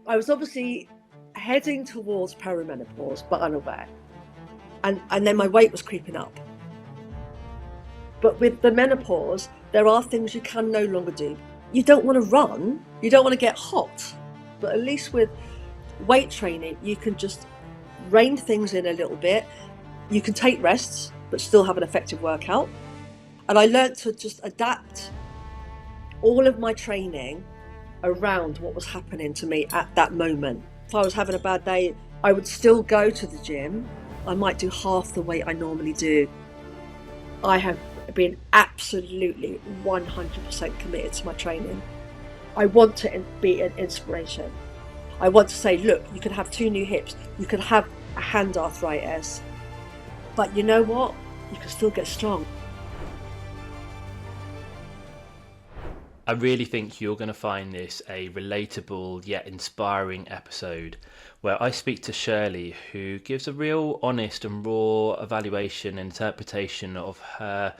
I was obviously heading towards perimenopause, but unaware. And then my weight was creeping up. But with the menopause, there are things you can no longer do. You don't want to run, you don't want to get hot. But at least with weight training, you can just rein things in a little bit. You can take rests, but still have an effective workout. And I learned to just adapt all of my training around what was happening to me at that moment. If I was having a bad day, I would still go to the gym. I might do half the weight I normally do. I have been absolutely 100% committed to my training. I want to be an inspiration. I want to say, look, you can have 2 new hips, you can have a hand arthritis, but you know what? You can still get strong. I really think you're going to find this a relatable yet inspiring episode where I speak to Shirley, who gives a real honest and raw evaluation and interpretation of her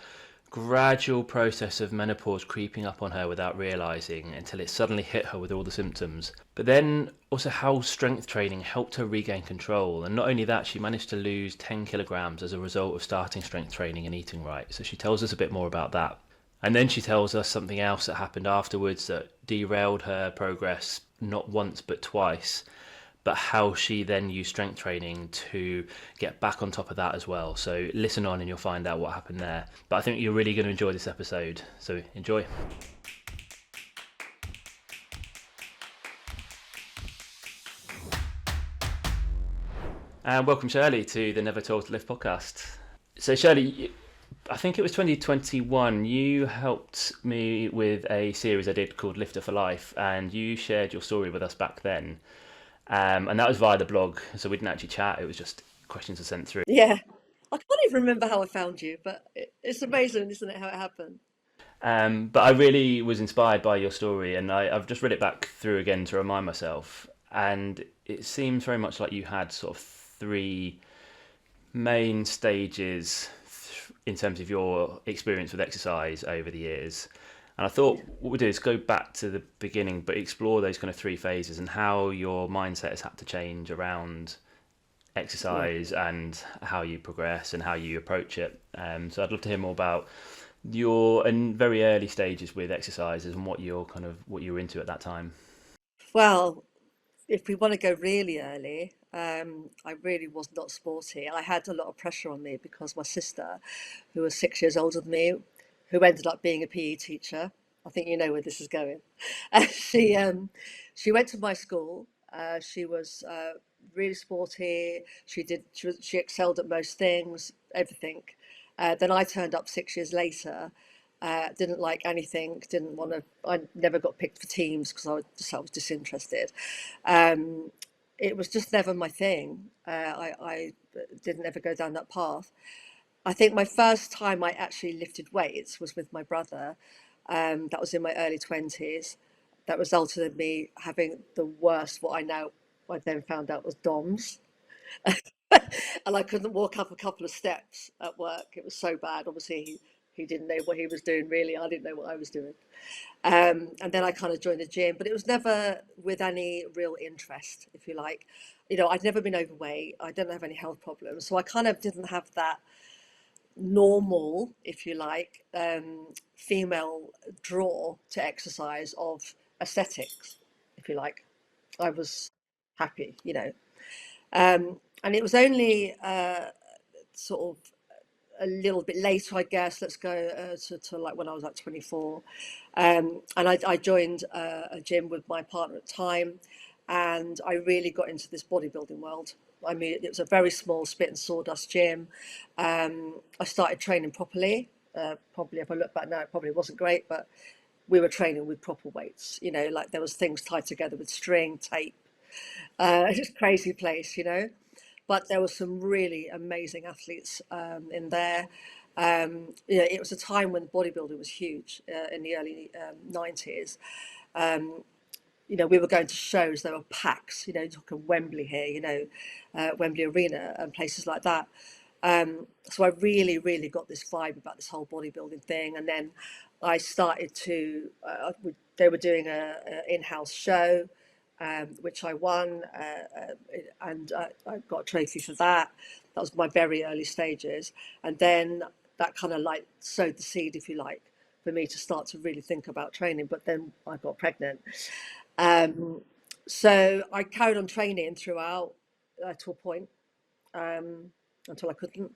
gradual process of menopause creeping up on her without realizing until it suddenly hit her with all the symptoms. But then also how strength training helped her regain control. And not only that, she managed to lose 10 kilograms as a result of starting strength training and eating right. So she tells us a bit more about that. And then she tells us something else that happened afterwards that derailed her progress not once but twice, but how she then used strength training to get back on top of that as well. So listen on and you'll find out what happened there. But I think you're really going to enjoy this episode. So enjoy. And welcome, Shirley, to the Never Told to Live podcast. So, Shirley, I think it was 2021, you helped me with a series I did called Lifter for Life, and you shared your story with us back then. And that was via the blog, so we didn't actually chat, it was just questions were sent through. Yeah. I can't even remember how I found you, but it's amazing, isn't it, how it happened? But I really was inspired by your story, and I've just read it back through again to remind myself. And it seems very much like you had sort of 3 main stages in terms of your experience with exercise over the years. And I thought Yeah. what we'd do is go back to the beginning, but explore those kind of 3 phases and how your mindset has had to change around Yeah. exercise and how you progress and how you approach it. So I'd love to hear more about your and very early stages with exercises and what you were into at that time. Well, if we want to go really early, I really was not sporty. I had a lot of pressure on me because my sister, who was 6 years older than me, who ended up being a PE teacher, I think you know where this is going. She went to my school. She was really sporty. She excelled at most things, everything. Then I turned up 6 years later. Didn't like anything. Didn't want to. I never got picked for teams because I was disinterested. Um, it was just never my thing. I didn't ever go down that path. I think my first time I actually lifted weights was with my brother. That was in my early 20s. That resulted in me having the worst, I then found out was DOMS. And I couldn't walk up a couple of steps at work. It was so bad. Obviously, he didn't know what he was doing, really. I didn't know what I was doing. And then I kind of joined the gym, but it was never with any real interest, if you like. I'd never been overweight. I didn't have any health problems. So I kind of didn't have that normal, if you like, female draw to exercise of aesthetics, if you like. I was happy. And it was only sort of a little bit later, I guess. Let's go to like when I was like 24, and I joined a gym with my partner at the time, and I really got into this bodybuilding world. I mean, it was a very small spit and sawdust gym. I started training properly. Probably, if I look back now, it probably wasn't great, but we were training with proper weights. Like there was things tied together with string, tape. It's a crazy place. But there were some really amazing athletes in there. It was a time when bodybuilding was huge in the early 90s. We were going to shows, there were packs, talking Wembley here, Wembley Arena and places like that. So I really, really got this vibe about this whole bodybuilding thing. And then I started to, they were doing a in-house show. which I won, and I got a trophy for that. That was my very early stages, and then that kind of like sowed the seed, if you like, for me to start to really think about training. But then I got pregnant, um, so I carried on training throughout to a point, um, until I couldn't,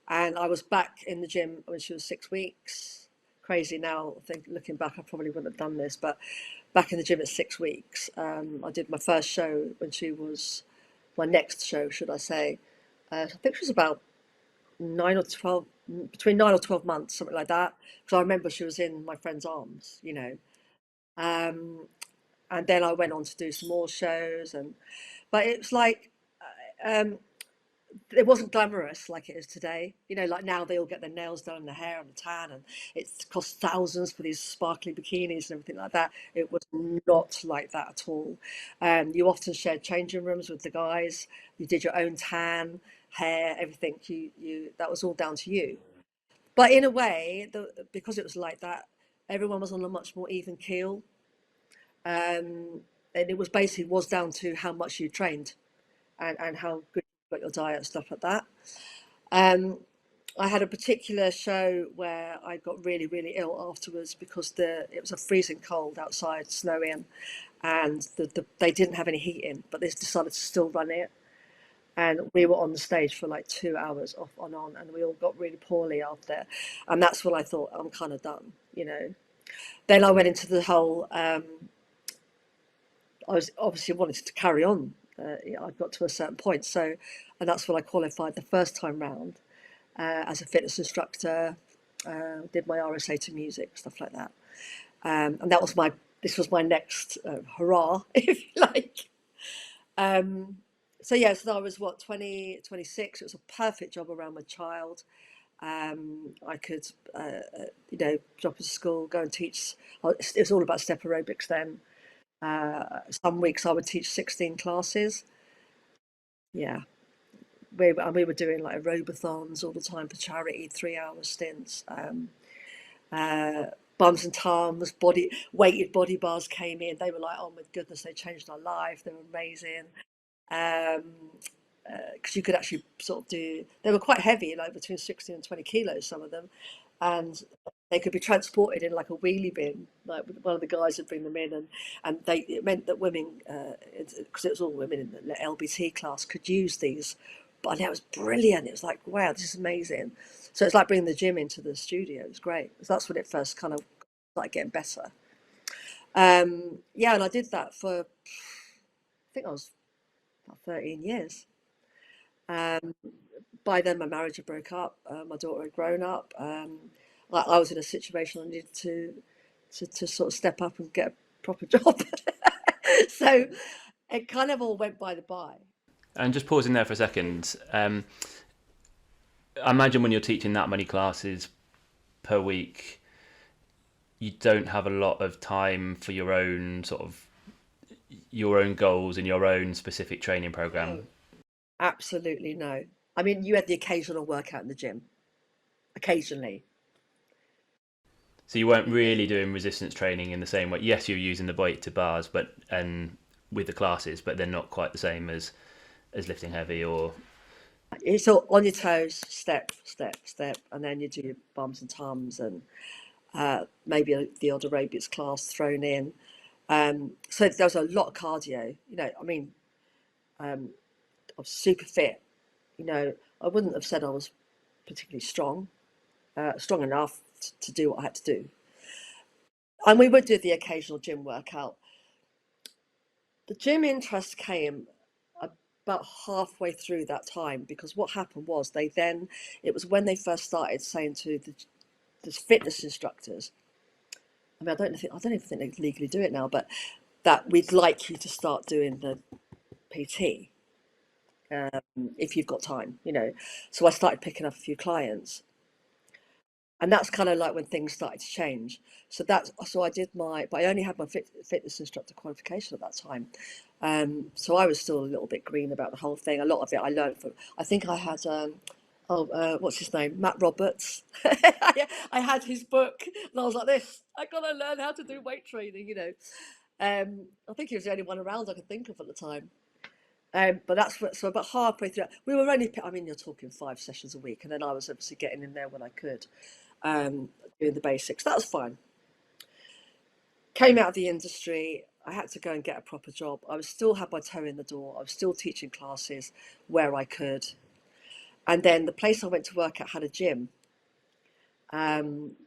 and I was back in the gym when she was 6 weeks. Crazy now, I think looking back, I probably wouldn't have done this, but back in the gym at 6 weeks. I did my first show when she was, my next show, should I say. I think she was about 9 or 12, between 9 or 12 months, something like that. Because I remember she was in my friend's arms, you know. Um, and then I went on to do some more shows, and but it was like, um, it wasn't glamorous like it is today. You know, like now they all get their nails done and their hair and the tan, and it costs thousands for these sparkly bikinis and everything like that. It was not like that at all. You often shared changing rooms with the guys. You did your own tan, hair, everything. You that was all down to you. But in a way, because it was like that, everyone was on a much more even keel, and it was basically was down to how much you trained and how good you got your diet and stuff like that. Um, I had a particular show where I got really, really ill afterwards because it was a freezing cold outside, snowing, and they didn't have any heat in, but they decided to still run it. And we were on the stage for like 2 hours off and on, and we all got really poorly after. And that's when I thought, I'm kind of done, you know. Then I went into the whole, I was obviously wanted to carry on. I got to a certain point. So, and that's when I qualified the first time round as a fitness instructor, did my RSA to music, stuff like that. And this was my next hurrah, if you like. Um, so yeah, so I was what, 20, 26. It was a perfect job around my child. I could, drop her to school, go and teach. It was all about step aerobics then. Some weeks I would teach 16 classes. Yeah, and we were doing like aerobathons all the time for charity, 3 hour stints. Uh, Bums and Tums, weighted body bars came in. They were like, oh my goodness, they changed our life. They were amazing. Um, because you could actually sort of they were quite heavy, like between 16 and 20 kilos, some of them, and they could be transported in like a wheelie bin. Like one of the guys would bring them in, and it meant that women, because it was all women in the LBT class, could use these. But it was brilliant. It was like, wow, this is amazing. So it's like bringing the gym into the studio. It was great. So that's when it first kind of started getting better. Yeah, and I did that for, I think I was about 13 years. Um, by then, my marriage had broke up. My daughter had grown up. I was in a situation I needed to sort of step up and get a proper job. So it kind of all went by the by. And just pausing there for a second, I imagine when you're teaching that many classes per week, you don't have a lot of time for your own goals and your own specific training No, program. absolutely no. I mean, you had the occasional workout in the gym, occasionally. So you weren't really doing resistance training in the same way. Yes, you're using the weight to bars, but and with the classes, but they're not quite the same as lifting heavy or. It's all on your toes, step, step, step, and then you do your bums and tums, and maybe the odd aerobics class thrown in. So there was a lot of cardio. You know, I mean, I was super fit. You know, I wouldn't have said I was particularly strong, strong enough to do what I had to do. And we would do the occasional gym workout. The gym interest came about halfway through that time because what happened was it was when they first started saying to the fitness instructors, I mean, I don't even think they legally do it now, but that we'd like you to start doing the PT, if you've got time, you know. So I started picking up a few clients, and that's kind of like when things started to change. So I did but I only had my fitness instructor qualification at that time. So I was still a little bit green about the whole thing. A lot of it I learned from. I think I had. What's his name? Matt Roberts. I had his book, and I was like, "This, I gotta learn how to do weight training," you know. I think he was the only one around I could think of at the time. But that's what, so about halfway through, we were only, I mean, you're talking 5 sessions a week, and then I was obviously getting in there when I could, doing the basics. That was fine. Came out of the industry. I had to go and get a proper job. I was still had my toe in the door. I was still teaching classes where I could. And then the place I went to work at had a gym,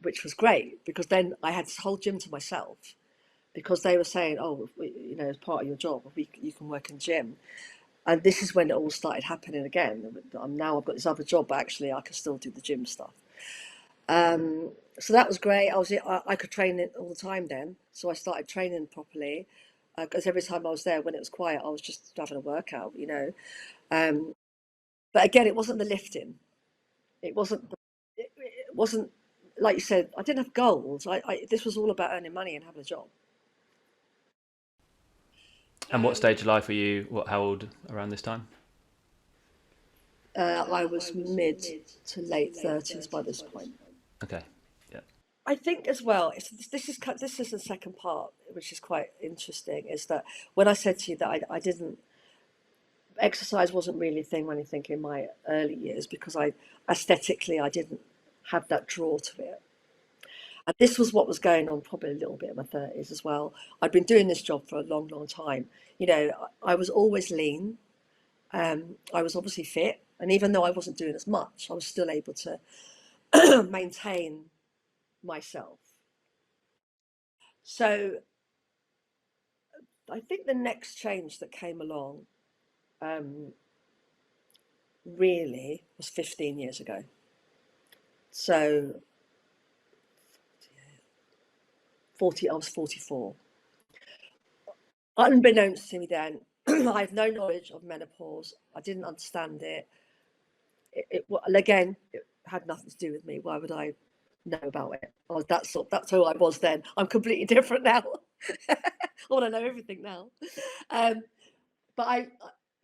which was great because then I had this whole gym to myself because they were saying, oh, you know, as part of your job, you can work in gym. And this is when it all started happening again. Now I've got this other job, but actually I can still do the gym stuff. So that was great. I could train it all the time then. So I started training properly because every time I was there, when it was quiet, I was just having a workout, you know. Um, but again, it wasn't the lifting. It wasn't. It wasn't like you said. I didn't have goals. This was all about earning money and having a job. And what stage of life were you? What, how old around this time? I was mid to late 30s by this point. Okay. Yeah. I think as well, this is the second part, which is quite interesting, is that when I said to you that I didn't exercise wasn't really a thing when I think in my early years because I aesthetically I didn't have that draw to it. And this was what was going on probably a little bit in my 30s as well. I'd been doing this job for a long, long time. You know, I was always lean. I was obviously fit, and even though I wasn't doing as much, I was still able to maintain myself. So I think the next change that came along um, really was 15 years ago. So 40, I was 44. Unbeknownst to me then, I have no knowledge of menopause. I didn't understand it. Again, it had nothing to do with me. Why would I know about it? That's who I was then. I'm completely different now. I want to know everything now. Um, but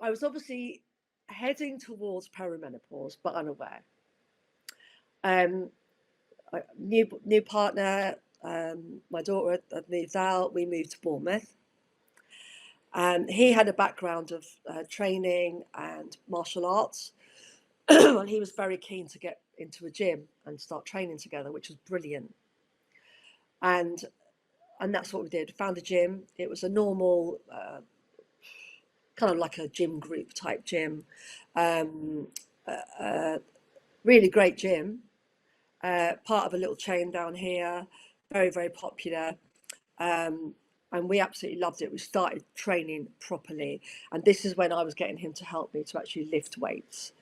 I was obviously heading towards perimenopause, but unaware. Um, new partner. My daughter had moved out. We moved to Bournemouth. He had a background of training and martial arts, and he was very keen to get into a gym and start training together, which was brilliant. And and that's what we did. Found a gym. It was a normal, kind of like a gym group type gym. Um, really great gym. Part of a little chain down here. Very, very popular. Um, and we absolutely loved it. We started training properly, and this is when I was getting him to help me to actually lift weights,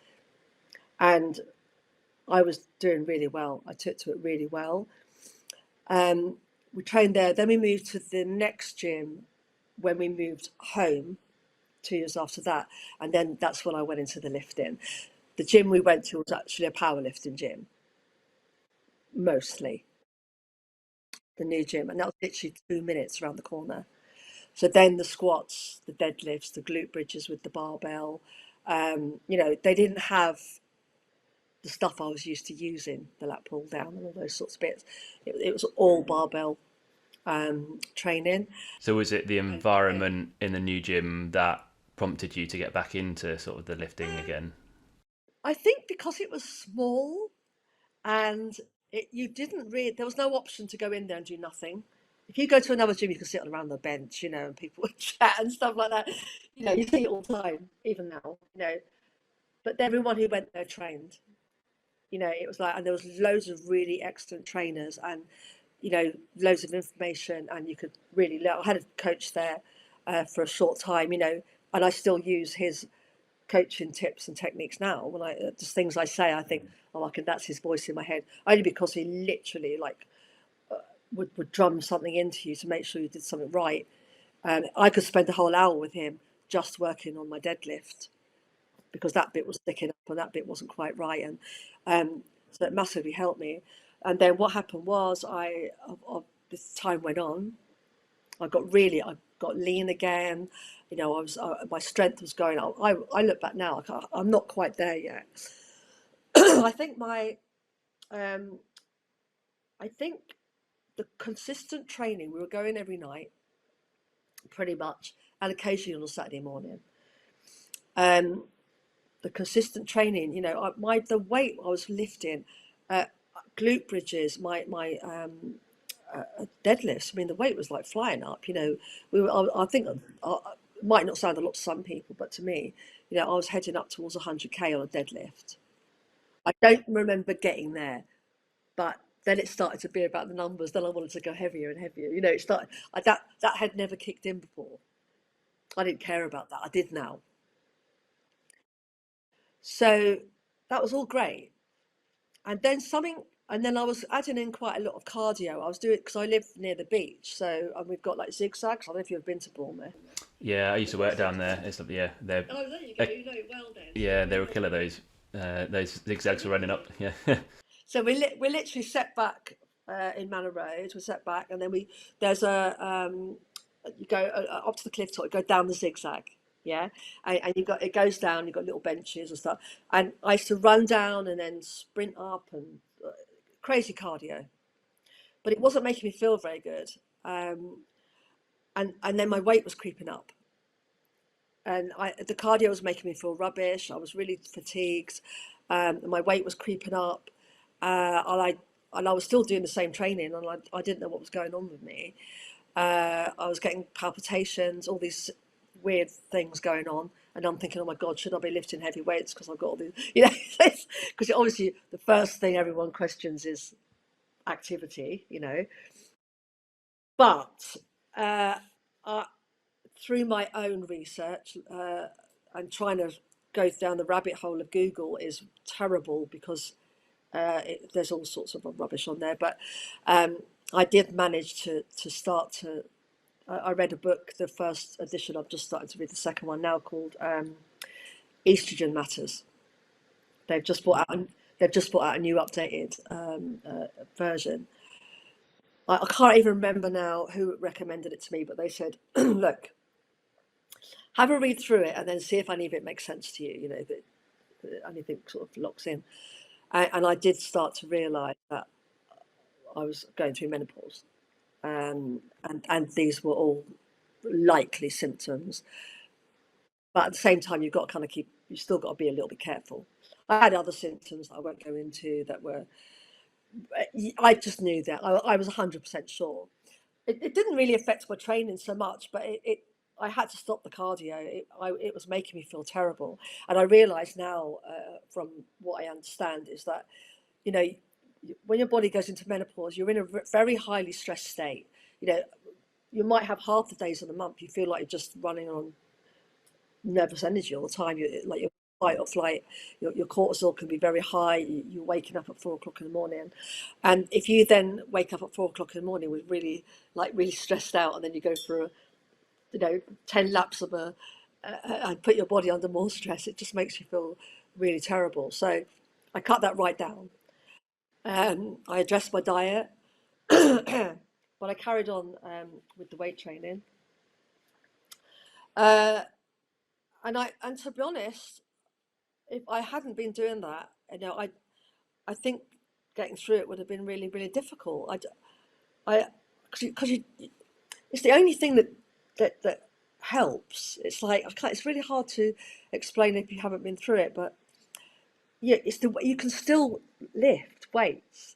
and I was doing really well. I took to it really well. We trained there. Then we moved to the next gym when we moved home 2 years after that, and then that's when I went into the lifting. The gym we went to was actually a powerlifting gym, mostly the new gym, and that was literally 2 minutes around the corner. So then the squats, the deadlifts, the glute bridges with the barbell, you know, they didn't have the stuff I was used to using, the lat pull down and all those sorts of bits. It was all barbell training. So was it the environment in the new gym that prompted you to get back into sort of the lifting again? I think because it was small and you didn't really, there was no option to go in there and do nothing. If you go to another gym, you can sit around the bench, you know, and people would chat and stuff like that. You know, you see it all the time, even now, you know. But everyone who went there trained. You know, it was like, and there was loads of really excellent trainers and, you know, loads of information, and you could really learn. I had a coach there for a short time, you know, and I still use his coaching tips and techniques now. When just things I say, I think, oh, I can. That's his voice in my head. Only because he literally like would drum something into you to make sure you did something right. And I could spend a whole hour with him just working on my deadlift because that bit was sticking up and that bit wasn't quite right, and so it massively helped me. And then what happened was, this time went on. I got lean again. You know, my strength was going up. I look back now, I'm not quite there yet. I think um, I think the consistent training. We were going every night. pretty much, and occasionally on a Saturday morning. Um, the consistent training, the weight I was lifting, uh, glute bridges, my deadlifts. I mean, the weight was like flying up. I think it might not sound a lot to some people, but to me, I was heading up towards 100k on a deadlift. I don't remember getting there, but then it started to be about the numbers. Then I wanted to go heavier and heavier. It started that had never kicked in before. I didn't care about that. I did now. So that was all great. And then I was adding in quite a lot of cardio. I was doing because I live near the beach, so and we've got like zigzags. I don't know if you've been to Bournemouth. Yeah, I used to work down there. Yeah, they're Oh, there you go. You know it well then. So yeah, they were killer. Those zigzags were running up. Yeah, we're literally set back in Manor Road. We're set back, and then there's a you go up to the cliff top. You go down the zigzag. Yeah, and you got it goes down. You've got little benches and stuff. And I used to run down and then sprint up and crazy cardio, but it wasn't making me feel very good. Um, and then my weight was creeping up, and the cardio was making me feel rubbish. I was really fatigued, and my weight was creeping up, and I was still doing the same training, and I didn't know what was going on with me. I was getting palpitations, all these weird things going on, and I'm thinking, oh my God, should I be lifting heavy weights because I've got all these, because obviously the first thing everyone questions is activity, but uh, I, through my own research and trying to go down the rabbit hole of Google is terrible because there's all sorts of rubbish on there. But I did manage to start to. I read a book, the first edition. I've just started to read the second one now, called Estrogen Matters. They've just brought out. They've just brought out a new updated version. I can't even remember now who recommended it to me, but they said, "Look, have a read through it and then see if any of it makes sense to you. That anything sort of locks in." And I did start to realise that I was going through menopause, and these were all likely symptoms. But at the same time, you've got to kind of you still got to be a little bit careful. I had other symptoms that I won't go into that were, I just knew that I was 100% sure. It didn't really affect my training so much, but I had to stop the cardio. It was making me feel terrible, and I realise now, from what I understand, is that you know when your body goes into menopause, you're in a very highly stressed state. You know, you might have half the days of the month you feel like you're just running on nervous energy all the time. You like your fight or flight. Your cortisol can be very high. You're waking up at 4 o'clock in the morning, and if you then wake up at 4 o'clock in the morning with really stressed out, and then you go for 10 laps of and put your body under more stress, it just makes you feel really terrible. So I cut that right down. I addressed my diet, but I carried on with the weight training. Uh, and to be honest, if I hadn't been doing that, I think getting through it would have been really, really difficult. I, because it's the only thing that helps. It's like it's really hard to explain if you haven't been through it, but yeah, you can still lift weights,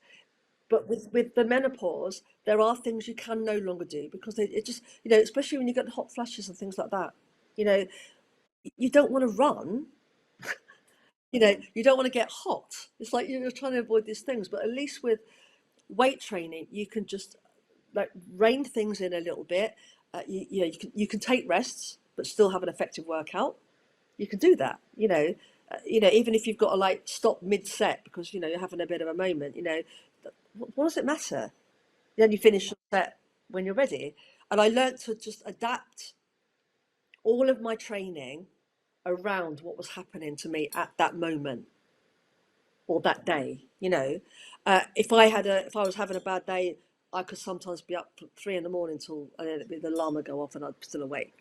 but with the menopause, there are things you can no longer do because it just especially when you get hot flashes and things like that. You know, you don't want to run. You don't want to get hot. It's like you're trying to avoid these things, but at least with weight training, you can just like rein things in a little bit. You can take rests, but still have an effective workout. You can do that. Even if you've got to like stop mid set because you're having a bit of a moment. What does it matter? Then you finish your set when you're ready. And I learned to just adapt all of my training around what was happening to me at that moment or that day. If I was having a bad day, I could sometimes be up at 3 in the morning till the alarm would go off and I'd still awake.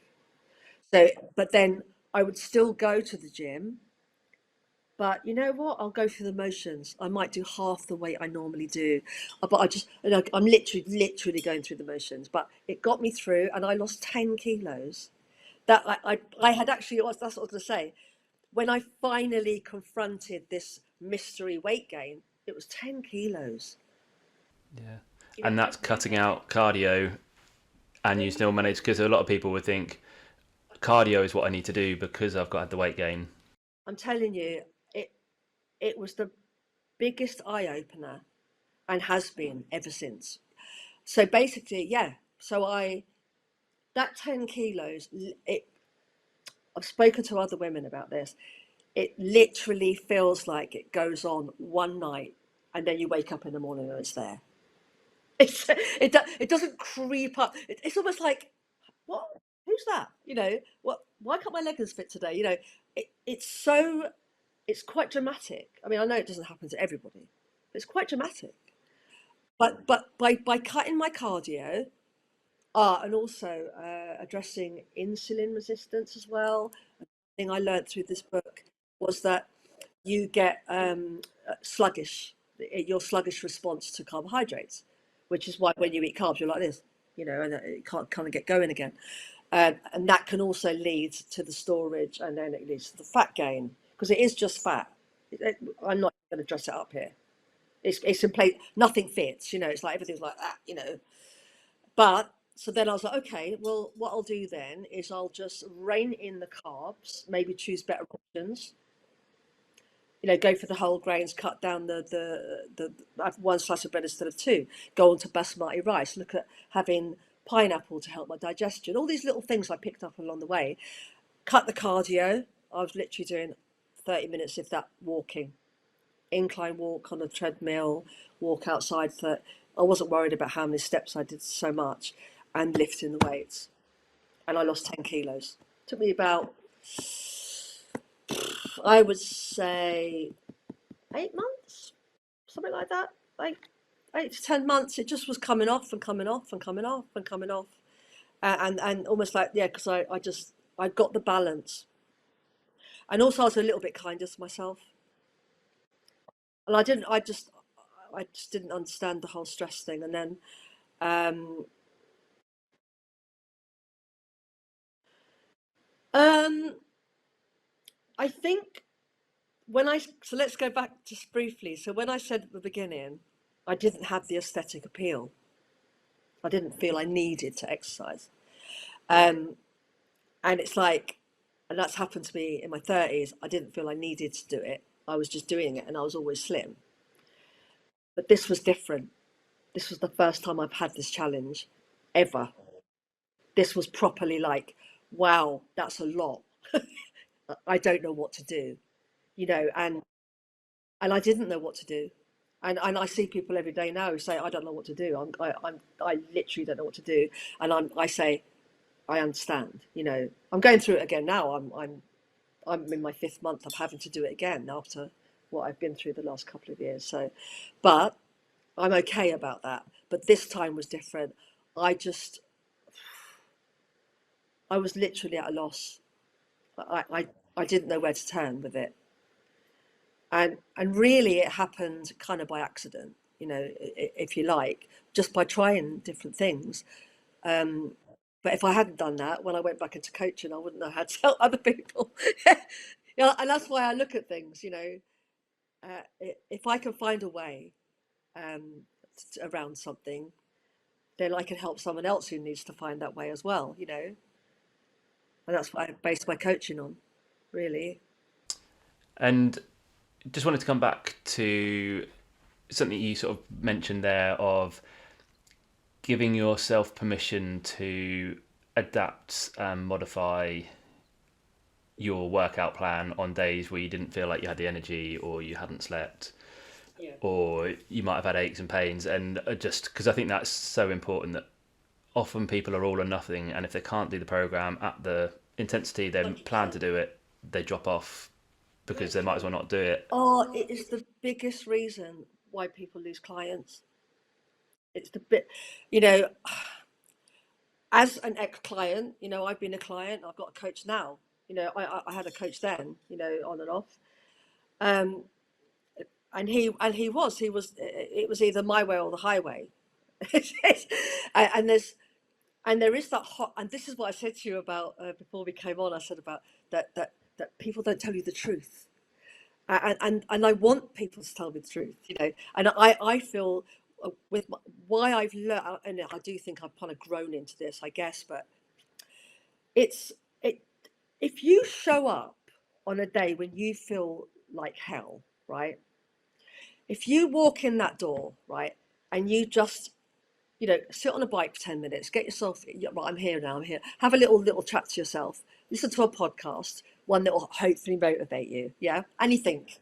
So, but then I would still go to the gym, But you know what? I'll go through the motions. I might do half the weight I normally do, but I just, you know, I'm literally going through the motions. But it got me through, and I lost 10 kilos. That I had actually. That's what I was going to say. When I finally confronted this mystery weight gain, it was 10 kilos. Yeah. You know, And that's cutting out cardio, and you still manage, because a lot of people would think cardio is what I need to do because I've got the weight gain. I'm telling you, it it was the biggest eye opener, and has been ever since. So basically, yeah. So I that 10 kilos. I've spoken to other women about this. It literally feels like it goes on one night, and then you wake up in the morning and it's there. It doesn't creep up. It's almost like, what? Who's that? You know what? Why can't my leggings fit today? You know, it's quite dramatic. I mean, I know it doesn't happen to everybody, but it's quite dramatic. But by cutting my cardio, and also addressing insulin resistance as well. Thing I learned through this book was that you get sluggish, your sluggish response to carbohydrates, which is why when you eat carbs, you're like this, you know, and it can't kind of get going again. And that can also lead to the storage, and then it leads to the fat gain, because it is just fat. I'm not going to dress it up here. It's in place. Nothing fits, you know. It's like everything's like that, you know. But so then I was like, okay, well, what I'll do then is I'll just rein in the carbs, maybe choose better options. You know, go for the whole grains, cut down have one slice of bread instead of two. Go on to basmati rice. Look at having pineapple to help my digestion. All these little things I picked up along the way. Cut the cardio. I was literally doing 30 minutes, if that, walking, incline walk on a treadmill, walk outside for. I wasn't worried about how many steps I did so much, and lifting the weights. And I lost 10 kilos. Took me about, I would say, 8 months, something like that. Like 8 to 10 months. It just was coming off and coming off and coming off and coming off, and almost like, yeah, because I got the balance, and also I was a little bit kinder to myself, and I just didn't understand the whole stress thing, and then um um I think when I so let's go back just briefly. So when I said at the beginning, I didn't have the aesthetic appeal. I didn't feel I needed to exercise. Um, and it's like, and that's happened to me in my 30s. I didn't feel I needed to do it. I was just doing it, and I was always slim. But this was different. This was the first time I've had this challenge ever. This was properly like, wow, that's a lot. I don't know what to do, you know, and I didn't know what to do. And I see people every day now who say, I don't know what to do. I literally don't know what to do. And I say, I understand, you know, I'm going through it again now. I'm in my fifth month of having to do it again after what I've been through the last couple of years. So, but I'm okay about that. But this time was different. I just, I was literally at a loss. I didn't know where to turn with it. And really it happened kind of by accident, you know, if you like, just by trying different things. Um, but if I hadn't done that, when I went back into coaching, I wouldn't know how to help other people. Yeah, and that's why I look at things, you know, if I can find a way um, around something, then I can help someone else who needs to find that way as well, you know. And that's what I base my coaching on, really. And just wanted to come back to something you sort of mentioned there of giving yourself permission to adapt and modify your workout plan on days where you didn't feel like you had the energy, or you hadn't slept, Yeah. or you might have had aches and pains. And just because I think that's so important, that often people are all or nothing, and if they can't do the program at the intensity they plan to do it, they drop off because they might as well not do it. Oh, it is the biggest reason why people lose clients. It's the bit, you know, as an ex-client, you know, I've been a client, I've got a coach now. You know, I had a coach then, you know, on and off. Um, and he was, it was either my way or the highway. and there's and there is that hot, and this is what I said to you about before we came on. I said about that people don't tell you the truth, and I want people to tell me the truth, and I feel with why I've learned, and I do think I've kind of grown into this, I guess, but it's it if you show up on a day when you feel like hell, right? If you walk in that door, right, and you just sit on a bike for 10 minutes, get yourself, right, I'm here now, I'm here. Have a little chat to yourself. Listen to a podcast, one that will hopefully motivate you. Yeah. And you think,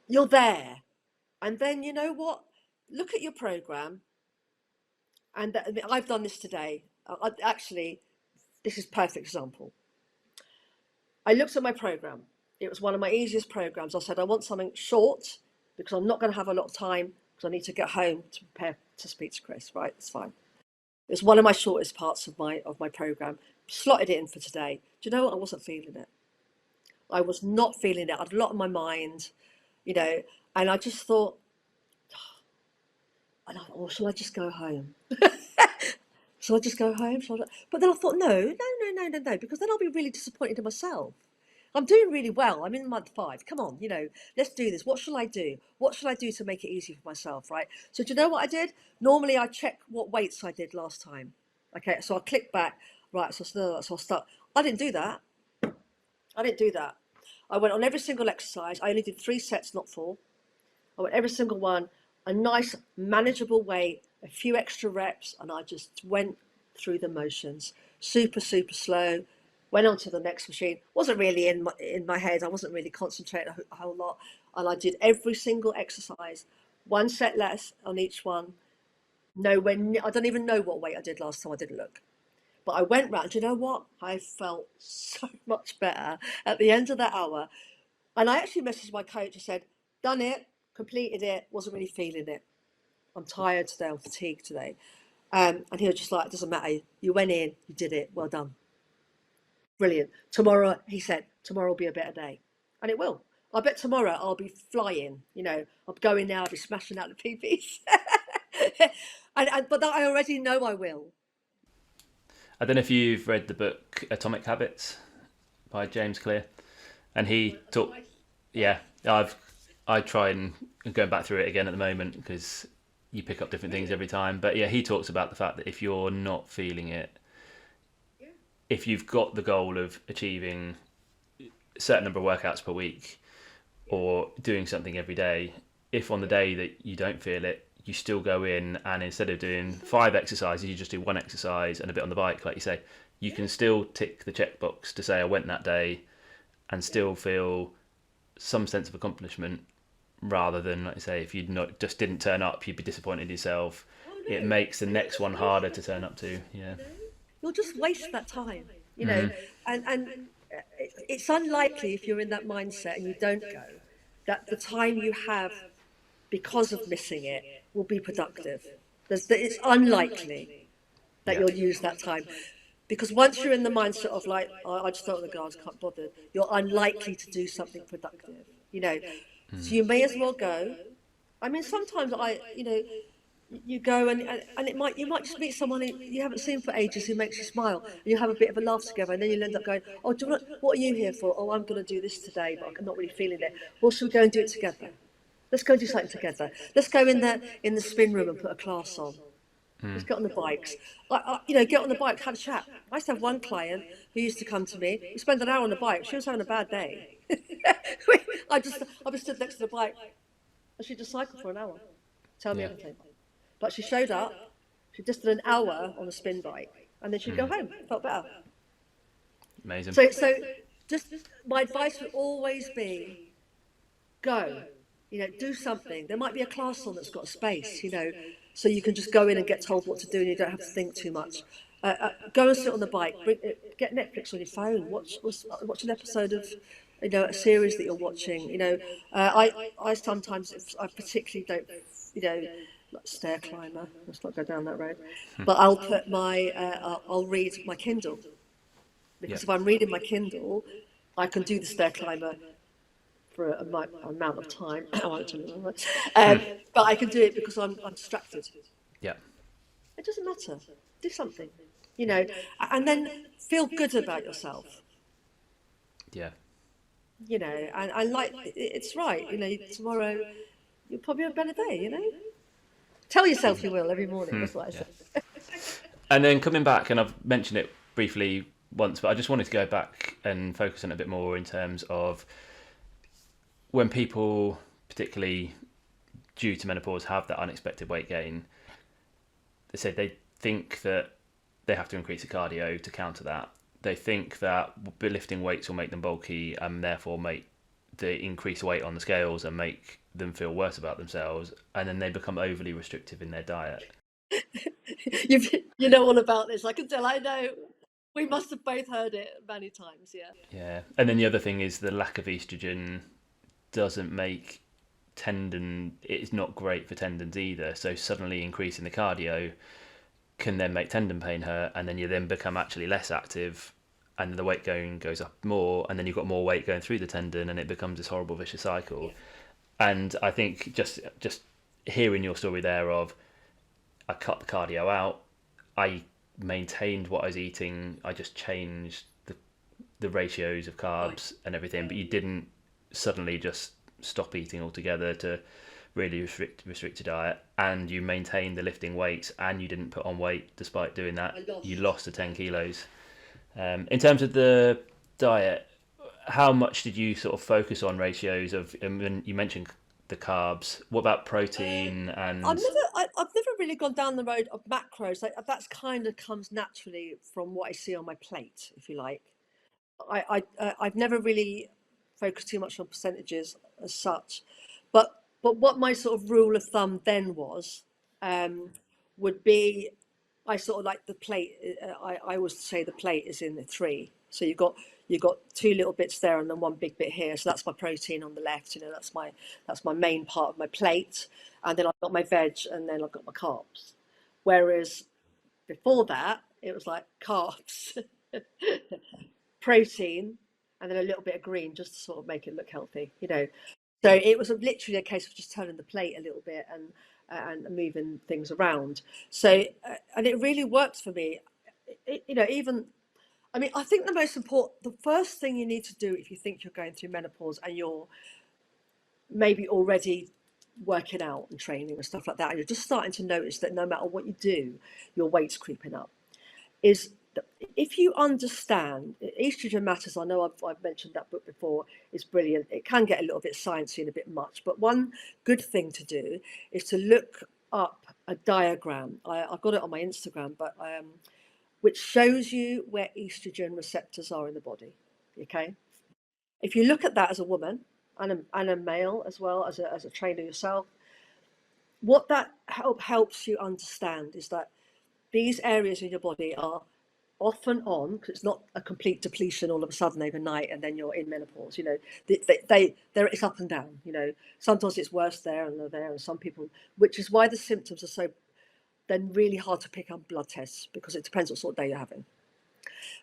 you're there. And then you know what? Look at your program. And I mean, I've done this today. Actually, this is a perfect example. I looked at my program. It was one of my easiest programs. I said, I want something short because I'm not going to have a lot of time because I need to get home to prepare to speak to Chris. Right. It's fine. It's one of my shortest parts of my program. Slotted it in for today. Do you know what? I wasn't feeling it. I was not feeling it. I had a lot on my mind, you know, and I just thought, oh, shall I just go home? Shall I just go home? But then I thought, no, because then I'll be really disappointed in myself. I'm doing really well. I'm in month 5. Come on, let's do this. What shall I do? What shall I do to make it easy for myself, right? So do you know what I did? Normally I check what weights I did last time. Okay, so I click back. Right, so I'll start. I didn't do that. I went on every single exercise. I only did 3 sets, not 4. I went every single one, a nice manageable weight, a few extra reps, and I just went through the motions, super, super slow. Went on to the next machine. Wasn't really in my head. I wasn't really concentrating a whole lot, and I did every single exercise, 1 set less on each one. I don't even know what weight I did last time. I didn't look, but I went round. Do you know what? I felt so much better at the end of that hour. And I actually messaged my coach and said, done it, completed it, wasn't really feeling it. I'm tired today, I'm fatigued today. And he was just like, it doesn't matter. You went in, you did it, well done. Brilliant. Tomorrow, he said, tomorrow will be a better day. And it will. I bet tomorrow I'll be flying. I'll go in there, I'll be smashing out the PBs. But I already know I will. I don't know if you've read the book Atomic Habits by James Clear, and he talked. Yeah, I try and going back through it again at the moment because you pick up different things every time. But yeah, he talks about the fact that if you're not feeling it, if you've got the goal of achieving a certain number of workouts per week or doing something every day, if on the day that you don't feel it, you still go in and instead of doing 5 exercises, you just do 1 exercise and a bit on the bike, like you say, you can still tick the checkbox to say I went that day and still feel some sense of accomplishment rather than, like I say, if you just didn't turn up, you'd be disappointed in yourself. It makes the next one harder to turn up to. Yeah. You'll just waste that time, and it's unlikely if you're in that mindset and you don't go, that the time you have because of missing it will be productive. It's unlikely that you'll use that time. Because once you're in the mindset of like, oh, I just don't want to go, I just can't bother, you're unlikely to do something productive, So you may as well go. I mean, sometimes you go and you might just meet someone who you haven't seen for ages who makes you smile, and you have a bit of a laugh together, and then you'll end up going, oh, what are you here for? Oh, I'm going to do this today, but I'm not really feeling it. Well, should we go and do it together? Let's go and do something together. Let's go in the spin room and put a class on. Let's get on the bikes. Get on the bike, have a chat. I used to have one client who used to come to me. We spent an hour on the bike. She was having a bad day. I was stood next to the bike, and she just cycled for an hour. Tell me everything. But she showed up. She just did an hour on a spin bike, and then she'd go home. Felt better. Amazing. So just my advice would always be, go. Do something. There might be a class on that's got a space, so you can just go in and get told what to do and you don't have to think too much. Go and sit on the bike. Get Netflix on your phone. Watch an episode of, a series that you're watching. I sometimes, if I particularly don't, like stair climber. Let's not go down that road. But I'll put I'll read my Kindle. Because if I'm reading my Kindle, I can do the stair climber for amount of time. I won't tell you that. But I can do it because I'm distracted. Yeah. It doesn't matter. Do something, you know, and then feel good about yourself. Yeah. You know, and like it's right. You know, tomorrow you'll probably have a better day. You know, tell yourself you will every morning. That's what I Yeah. say. And then coming back, and I've mentioned it briefly once, but I just wanted to go back and focus on it a bit more in terms of when people, particularly due to menopause, have that unexpected weight gain. They say they think that they have to increase the cardio to counter that. They think that lifting weights will make them bulky and therefore make the increase weight on the scales and make them feel worse about themselves, and then they become overly restrictive in their diet. You know all about this. I can tell. I know. We must have both heard it many times. Yeah. Yeah, and then the other thing is the lack of estrogen doesn't make tendon. It's not great for tendons either. So suddenly increasing the cardio can then make tendon pain hurt, and then you then become actually less active, and the weight going goes up more, and then you've got more weight going through the tendon, and it becomes this horrible vicious cycle. Yeah. And I think just hearing your story there of I cut the cardio out, I maintained what I was eating, I just changed the ratios of Right. carbs and everything, but you didn't suddenly just stop eating altogether to really restrict your diet, and you maintained the lifting weights, and you didn't put on weight despite doing that. I You lost. lost the 10 kilos. In terms of the diet, how much did you sort of focus on ratios of? And you mentioned the carbs. What about protein I've and? never, I've never really gone down the road of macros. Like, that's kind of comes naturally from what I see on my plate, if you like. I've never really focused too much on percentages as such, but what my sort of rule of thumb then was, um, would be, I sort of like the plate. I always say the plate is in the three. So you've got two little bits there and then one big bit here. So that's my protein on the left. You know, that's my main part of my plate, and then I've got my veg, and then I've got my carbs. Whereas before that, it was like carbs, protein, and then a little bit of green just to sort of make it look healthy, you know. So it was literally a case of just turning the plate a little bit and moving things around. So and it really worked for me. You know, even I mean, I think the first thing you need to do if you think you're going through menopause and you're maybe already working out and training and stuff like that, and you're just starting to notice that no matter what you do, your weight's creeping up, is if you understand estrogen matters. I know I've mentioned that book before. It's brilliant. It can get a little bit sciencey and a bit much, but one good thing to do is to look up a diagram. I've got it on my Instagram, but which shows you where estrogen receptors are in the body. Okay, if you look at that as a woman and a male as well as a trainer yourself, what that helps you understand is that these areas in your body are off and on, because it's not a complete depletion all of a sudden overnight and then you're in menopause. You know, it's up and down. You know, sometimes it's worse there and they're there, and some people, which is why the symptoms are so then really hard to pick up blood tests, because it depends what sort of day you're having.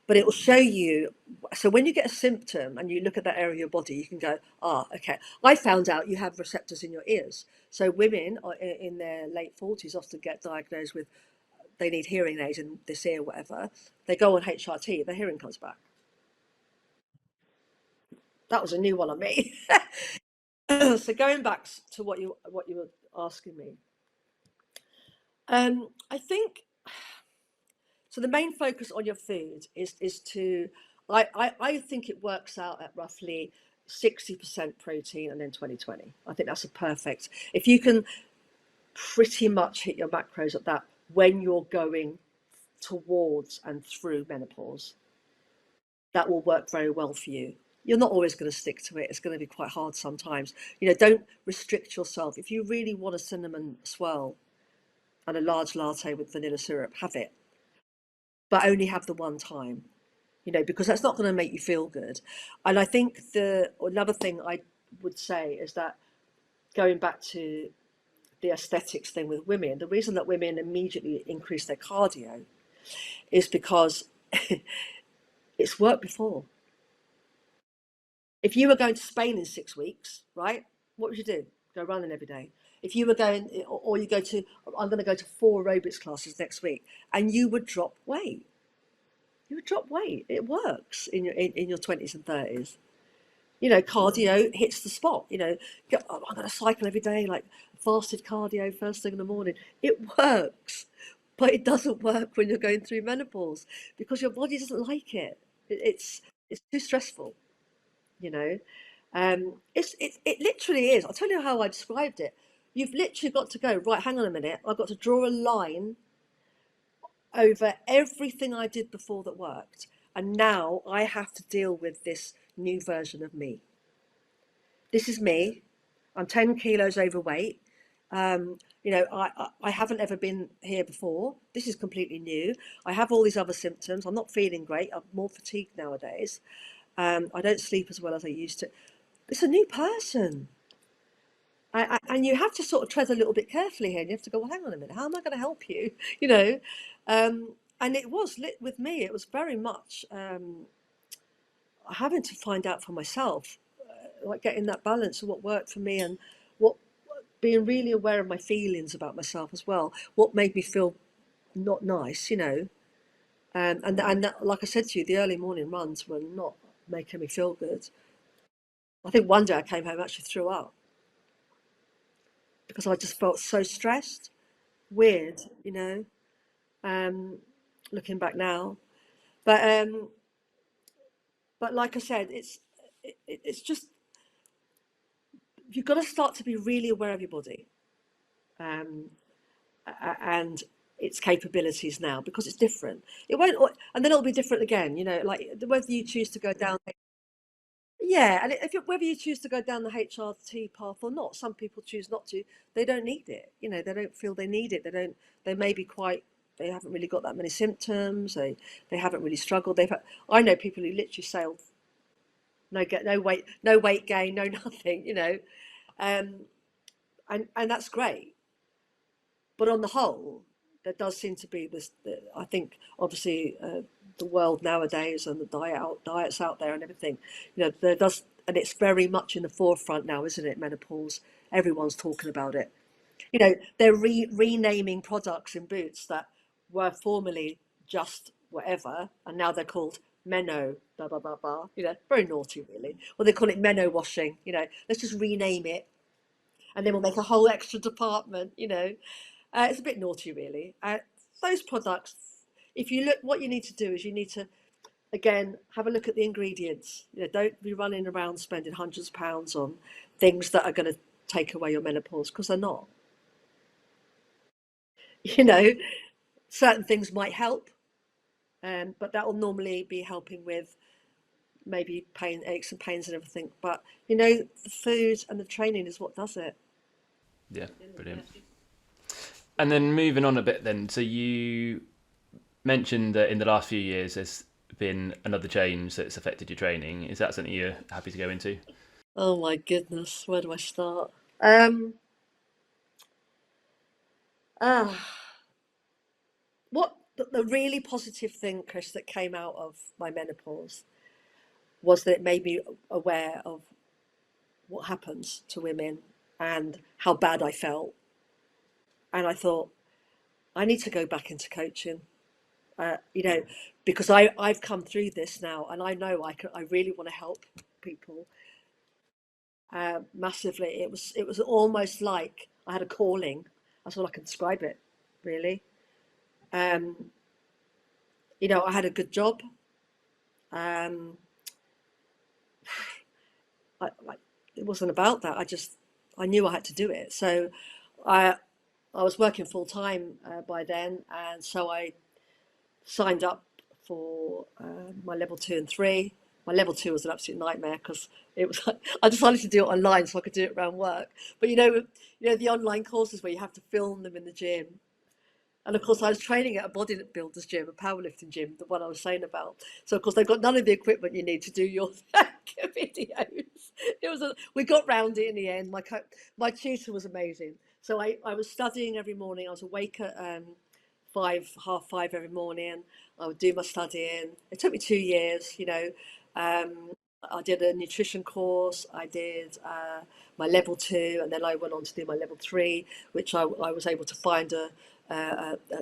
But it will show you. So when you get a symptom and you look at that area of your body, you can go, okay. I found out you have receptors in your ears. So women in their late 40s often get diagnosed with they need hearing aids in this ear, whatever. They go on HRT, their hearing comes back. That was a new one on me. So going back to what you were asking me, I think so. The main focus on your food is to. I think it works out at roughly 60% protein and then 20-20. I think that's a perfect. If you can pretty much hit your macros at that when you're going towards and through menopause, that will work very well for you. You're not always going to stick to it. It's going to be quite hard sometimes. You know, don't restrict yourself. If you really want a cinnamon swirl and a large latte with vanilla syrup, have it, but only have the one time. You know, because that's not going to make you feel good. And I think another thing I would say is that going back to the aesthetics thing with women, the reason that women immediately increase their cardio is because it's worked before. If you were going to Spain in 6 weeks, right? What would you do? Go running every day. If you were going, or you go to, I'm going to go to 4 aerobics classes next week, and you would drop weight. You would drop weight. It works in your 20s and 30s. Cardio hits the spot. I'm going to cycle every day, like fasted cardio first thing in the morning. It works, but it doesn't work when you're going through menopause because your body doesn't like it. It's too stressful. You know, it literally is. I'll tell you how I described it. You've literally got to go, right, hang on a minute. I've got to draw a line over everything I did before that worked. And now I have to deal with this new version of me. This is me. I'm 10 kilos overweight. I haven't ever been here before. This is completely new. I have all these other symptoms. I'm not feeling great. I'm more fatigued nowadays. I don't sleep as well as I used to. It's a new person. And you have to sort of tread a little bit carefully here. And you have to go, well, hang on a minute. How am I going to help you? You know, and it was lit with me. It was very much having to find out for myself, like getting that balance of what worked for me and what being really aware of my feelings about myself as well. What made me feel not nice, like I said to you, the early morning runs were not making me feel good. I think one day I came home actually threw up because I just felt so stressed. Weird, um, looking back now. But like I said, it's just you've got to start to be really aware of your body, um, and its capabilities now because it's different. It won't, and then it'll be different again. Like whether you choose to go down. Yeah, and whether you choose to go down the HRT path or not, some people choose not to. They don't need it. They don't feel they need it. They don't. They may be quite. They haven't really got that many symptoms. They haven't really struggled. I know people who literally sailed, no weight gain, no nothing. Um, and that's great. But on the whole, there does seem to be this. I think obviously the world nowadays and the diets out there and everything, there does, and it's very much in the forefront now, isn't it? Menopause. Everyone's talking about it. They're renaming products in Boots that were formerly just whatever, and now they're called Meno, blah blah blah blah. Very naughty, really. Or they call it Meno washing. Let's just rename it, and then we'll make a whole extra department. It's a bit naughty, really. Those products, if you look, what you need to do is you need to, again, have a look at the ingredients. Don't be running around spending hundreds of pounds on things that are going to take away your menopause because they're not. You know, Certain things might help, but that will normally be helping with maybe pain, aches and pains and everything. But the food and the training is what does it. Yeah, brilliant. And then moving on a bit then, so you mentioned that in the last few years there's been another change that's affected your training. Is that something you're happy to go into? Oh my goodness, where do I start? Um, ah, what the really positive thing, Chris, that came out of my menopause was that it made me aware of what happens to women and how bad I felt. And I thought, I need to go back into coaching, uh, you know, because I've come through this now and I know I really want to help people massively. It was almost like I had a calling. That's all I can describe it, really. Um, I had a good job. Um, it wasn't about that. I knew I had to do it. So I I was working full time by then, and so I signed up for my level 2 and 3. My level 2 was an absolute nightmare because it was. I decided to do it online so I could do it around work. But the online courses where you have to film them in the gym. And of course, I was training at a bodybuilder's gym, a powerlifting gym, the one I was saying about. So of course, they've got none of the equipment you need to do your videos. We got round it in the end. My tutor was amazing. So I was studying every morning. I was awake at 5:30 every morning. I would do my studying. It took me 2 years. I did a nutrition course. I did my level 2, and then I went on to do my level 3, which I was able to find a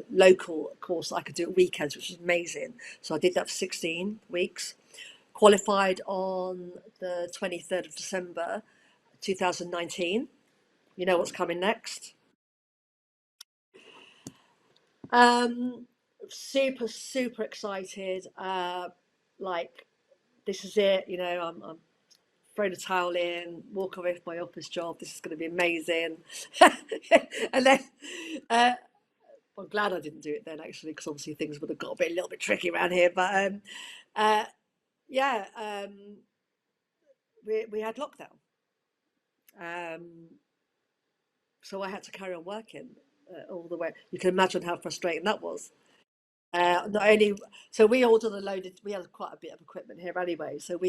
local course I could do at weekends, which is amazing. So I did that for 16 weeks. Qualified on the 23rd of December 2019. You know what's coming next? Um, super, super excited. Like, this is it. I'm throw the towel in, walk away from my office job. This is going to be amazing. And then uh, I'm glad I didn't do it then, actually, because obviously things would have got a little bit tricky around here. But uh, yeah, we had lockdown, um, so I had to carry on working all the way. You can imagine how frustrating that was. Not only so we ordered a load of, we had quite a bit of equipment here anyway, so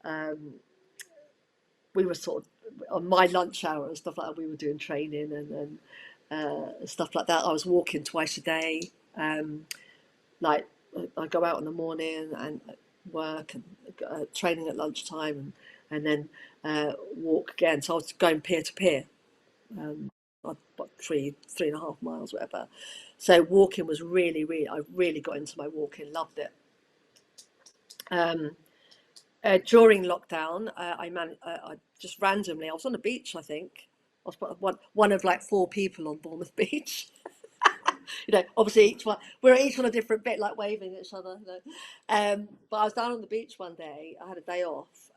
um, we were sort of on my lunch hour and stuff like that. We were doing training and stuff like that. I was walking twice a day. Like I go out in the morning and work and training at lunchtime and then walk again. So I was going peer to peer, about 3.5 miles, whatever. So walking was really, really, I really got into my walking, loved it. Um, During lockdown, I just randomly, I was on the beach, I think. I was one of like 4 people on Bournemouth Beach. Obviously we're each on a different bit, like waving at each other. But I was down on the beach one day. I had a day off,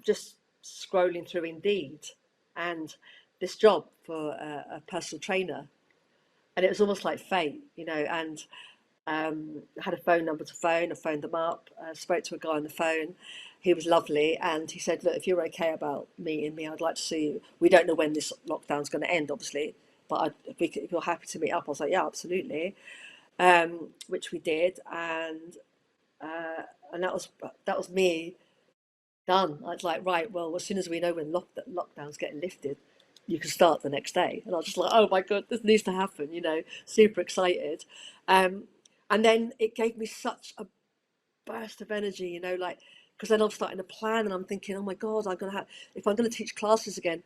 just scrolling through Indeed, and this job for a personal trainer, and it was almost like fate, and I had a phone number to phone. I phoned them up, spoke to a guy on the phone. He was lovely, and he said, "Look, if you're okay about meeting me, I'd like to see you. We don't know when this lockdown's going to end, obviously, but if you're happy to meet up." I was like, "Yeah, absolutely," which we did, and that was me done. I was like, right, well, as soon as we know when lockdown's getting lifted, you can start the next day. And I was just like, oh my God, this needs to happen, super excited. Um, and then it gave me such a burst of energy, like, because then I'm starting to plan and I'm thinking, oh my God, if I'm going to teach classes again,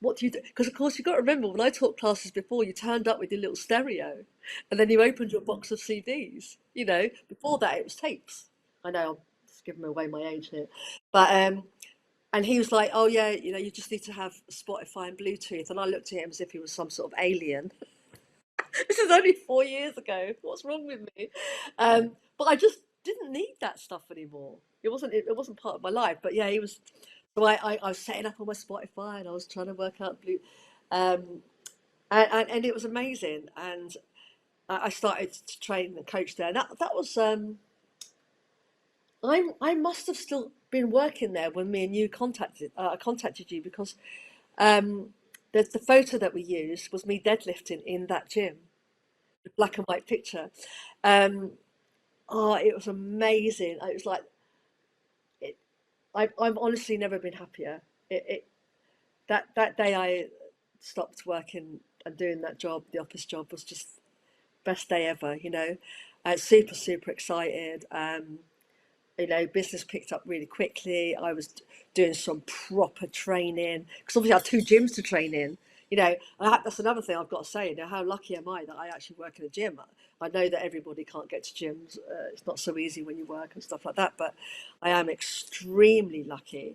what do you do? Because of course you've got to remember, when I taught classes before, you turned up with your little stereo and then you opened your box of CDs. Before that it was tapes. I know I'm just giving away my age here, but and he was like, oh yeah, you just need to have Spotify and Bluetooth. And I looked at him as if he was some sort of alien. This is only 4 years ago. What's wrong with me? But I just didn't need that stuff anymore. It wasn't part of my life. But yeah, he was. So I was setting up on my Spotify and I was trying to work out um, and it was amazing. And I started to train and coach there. And that was I must have still been working there when me and you contacted you, because um, the photo that we used was me deadlifting in that gym, the black and white picture. Um, oh, it was amazing. It was like it, I've honestly never been happier. That day I stopped working and doing that job, the office job, was just best day ever. Super, super excited. Business picked up really quickly. I was doing some proper training because obviously I had 2 gyms to train in. That's another thing I've got to say. How lucky am I that I actually work in a gym? I know that everybody can't get to gyms. It's not so easy when you work and stuff like that. But I am extremely lucky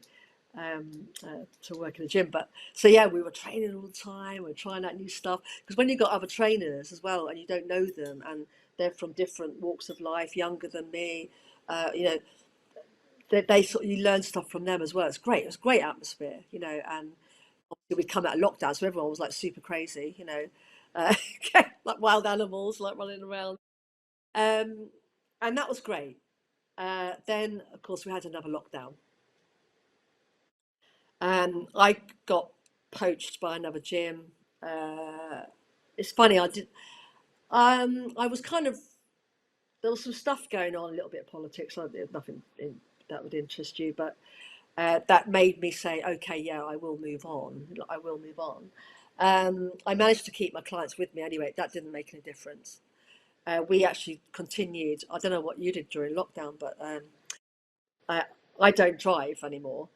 to work in a gym. But so yeah, we were training all the time. We are trying out new stuff, because when you've got other trainers as well and you don't know them and they're from different walks of life, younger than me, uh, you know, they sort of, you learn stuff from them as well. It's great. It was a great atmosphere, and obviously we'd come out of lockdown, so everyone was like super crazy, uh, like wild animals, like running around, um, and that was great. Then, of course, we had another lockdown, and I got poached by another gym. Uh, it's funny. I was kind of, there was some stuff going on, a little bit of politics. There's nothing that would interest you, but that made me say, okay, yeah, I will move on. I will move on. I managed to keep my clients with me anyway. That didn't make any difference. We actually continued. I don't know what you did during lockdown, but I I don't drive anymore.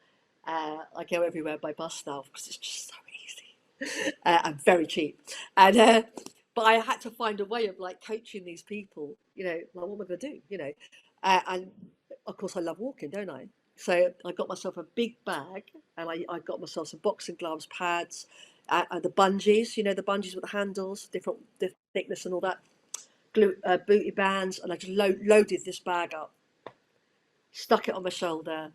I go everywhere by bus now because it's just so easy and very cheap. And but I had to find a way of like coaching these people. You know, like what am I going to do? You know, and of course I love walking, don't I? So I got myself a big bag, and I got myself some boxing gloves, pads, and the bungees. You know, the bungees with the handles, different thickness and all that. Booty bands, and I just loaded this bag up, stuck it on my shoulder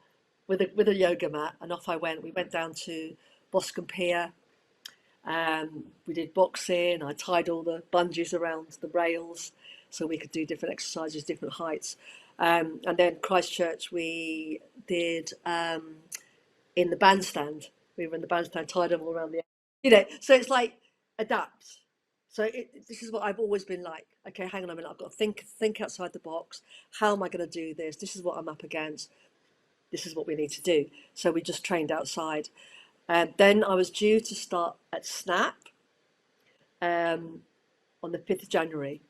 with a yoga mat, and off I went. We went down to Boscombe Pier. We did boxing. I tied all the bungees around the rails so we could do different exercises, different heights. And then Christchurch, we did in the bandstand. We were in the bandstand, tied them all around the, you know. So it's like adapt. So this is what I've always been like. Okay, hang on a minute. I've got to think outside the box. How am I going to do this? This is what I'm up against. This is what we need to do. So we just trained outside. And then I was due to start at Snap on the 5th of January.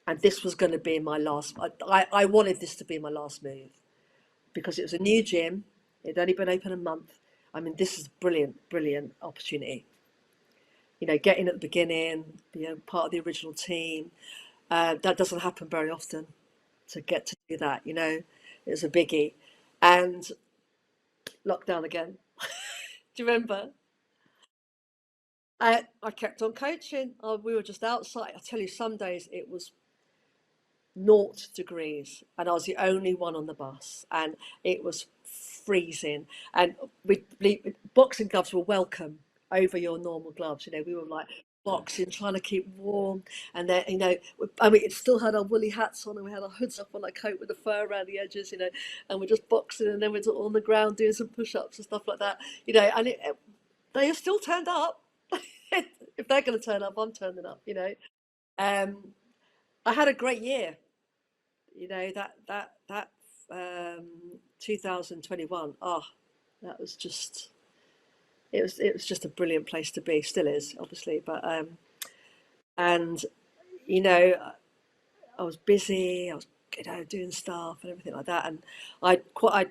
And this was going to be my last. I wanted this to be my last move because it was a new gym. It'd only been open a month. I mean, this is a brilliant, brilliant opportunity. You know, get in at the beginning, be a part of the original team. That doesn't happen very often to get to do that, you know. It was a biggie. And lockdown again. Do you remember? I kept on coaching. We were just outside. I tell you, some days it was 0 degrees, and I was the only one on the bus, and it was freezing. And boxing gloves were welcome over your normal gloves. You know, we were like boxing, trying to keep warm, and then you know, I mean, it still had our woolly hats on, and we had our hoods up on our coat with the fur around the edges. You know, and we're just boxing, and then we're on the ground doing some push-ups and stuff like that. You know, and they have still turned up. If they're going to turn up, I'm turning up. You know, um, I had a great year. You know that 2021. Oh, that was just it was just a brilliant place to be. Still is, obviously, but and you know I was busy. I was doing stuff and everything like that, and I'd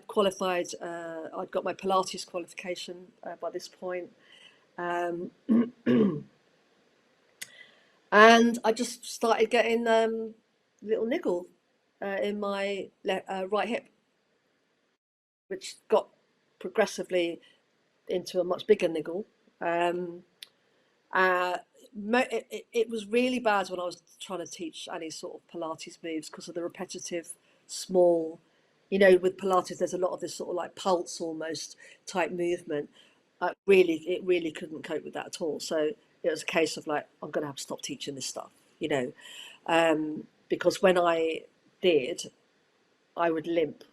qualified. I'd got my Pilates qualification by this point. Um, and I just started getting little niggle in my right hip, which got progressively into a much bigger niggle. Um, uh, it was really bad when I was trying to teach any sort of Pilates moves because of the repetitive, small. You know, with Pilates, there's a lot of this sort of like pulse almost type movement. It really couldn't cope with that at all. So it was a case of like, I'm going to have to stop teaching this stuff, you know, because when I did, I would limp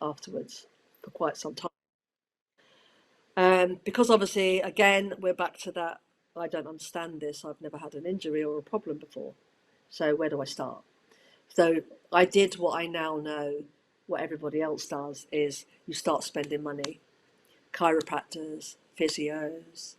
afterwards for quite some time. Because obviously, again, we're back to that. I don't understand this. I've never had an injury or a problem before. So where do I start? So I did what I now know, what everybody else does, is you start spending money. Chiropractors, physios,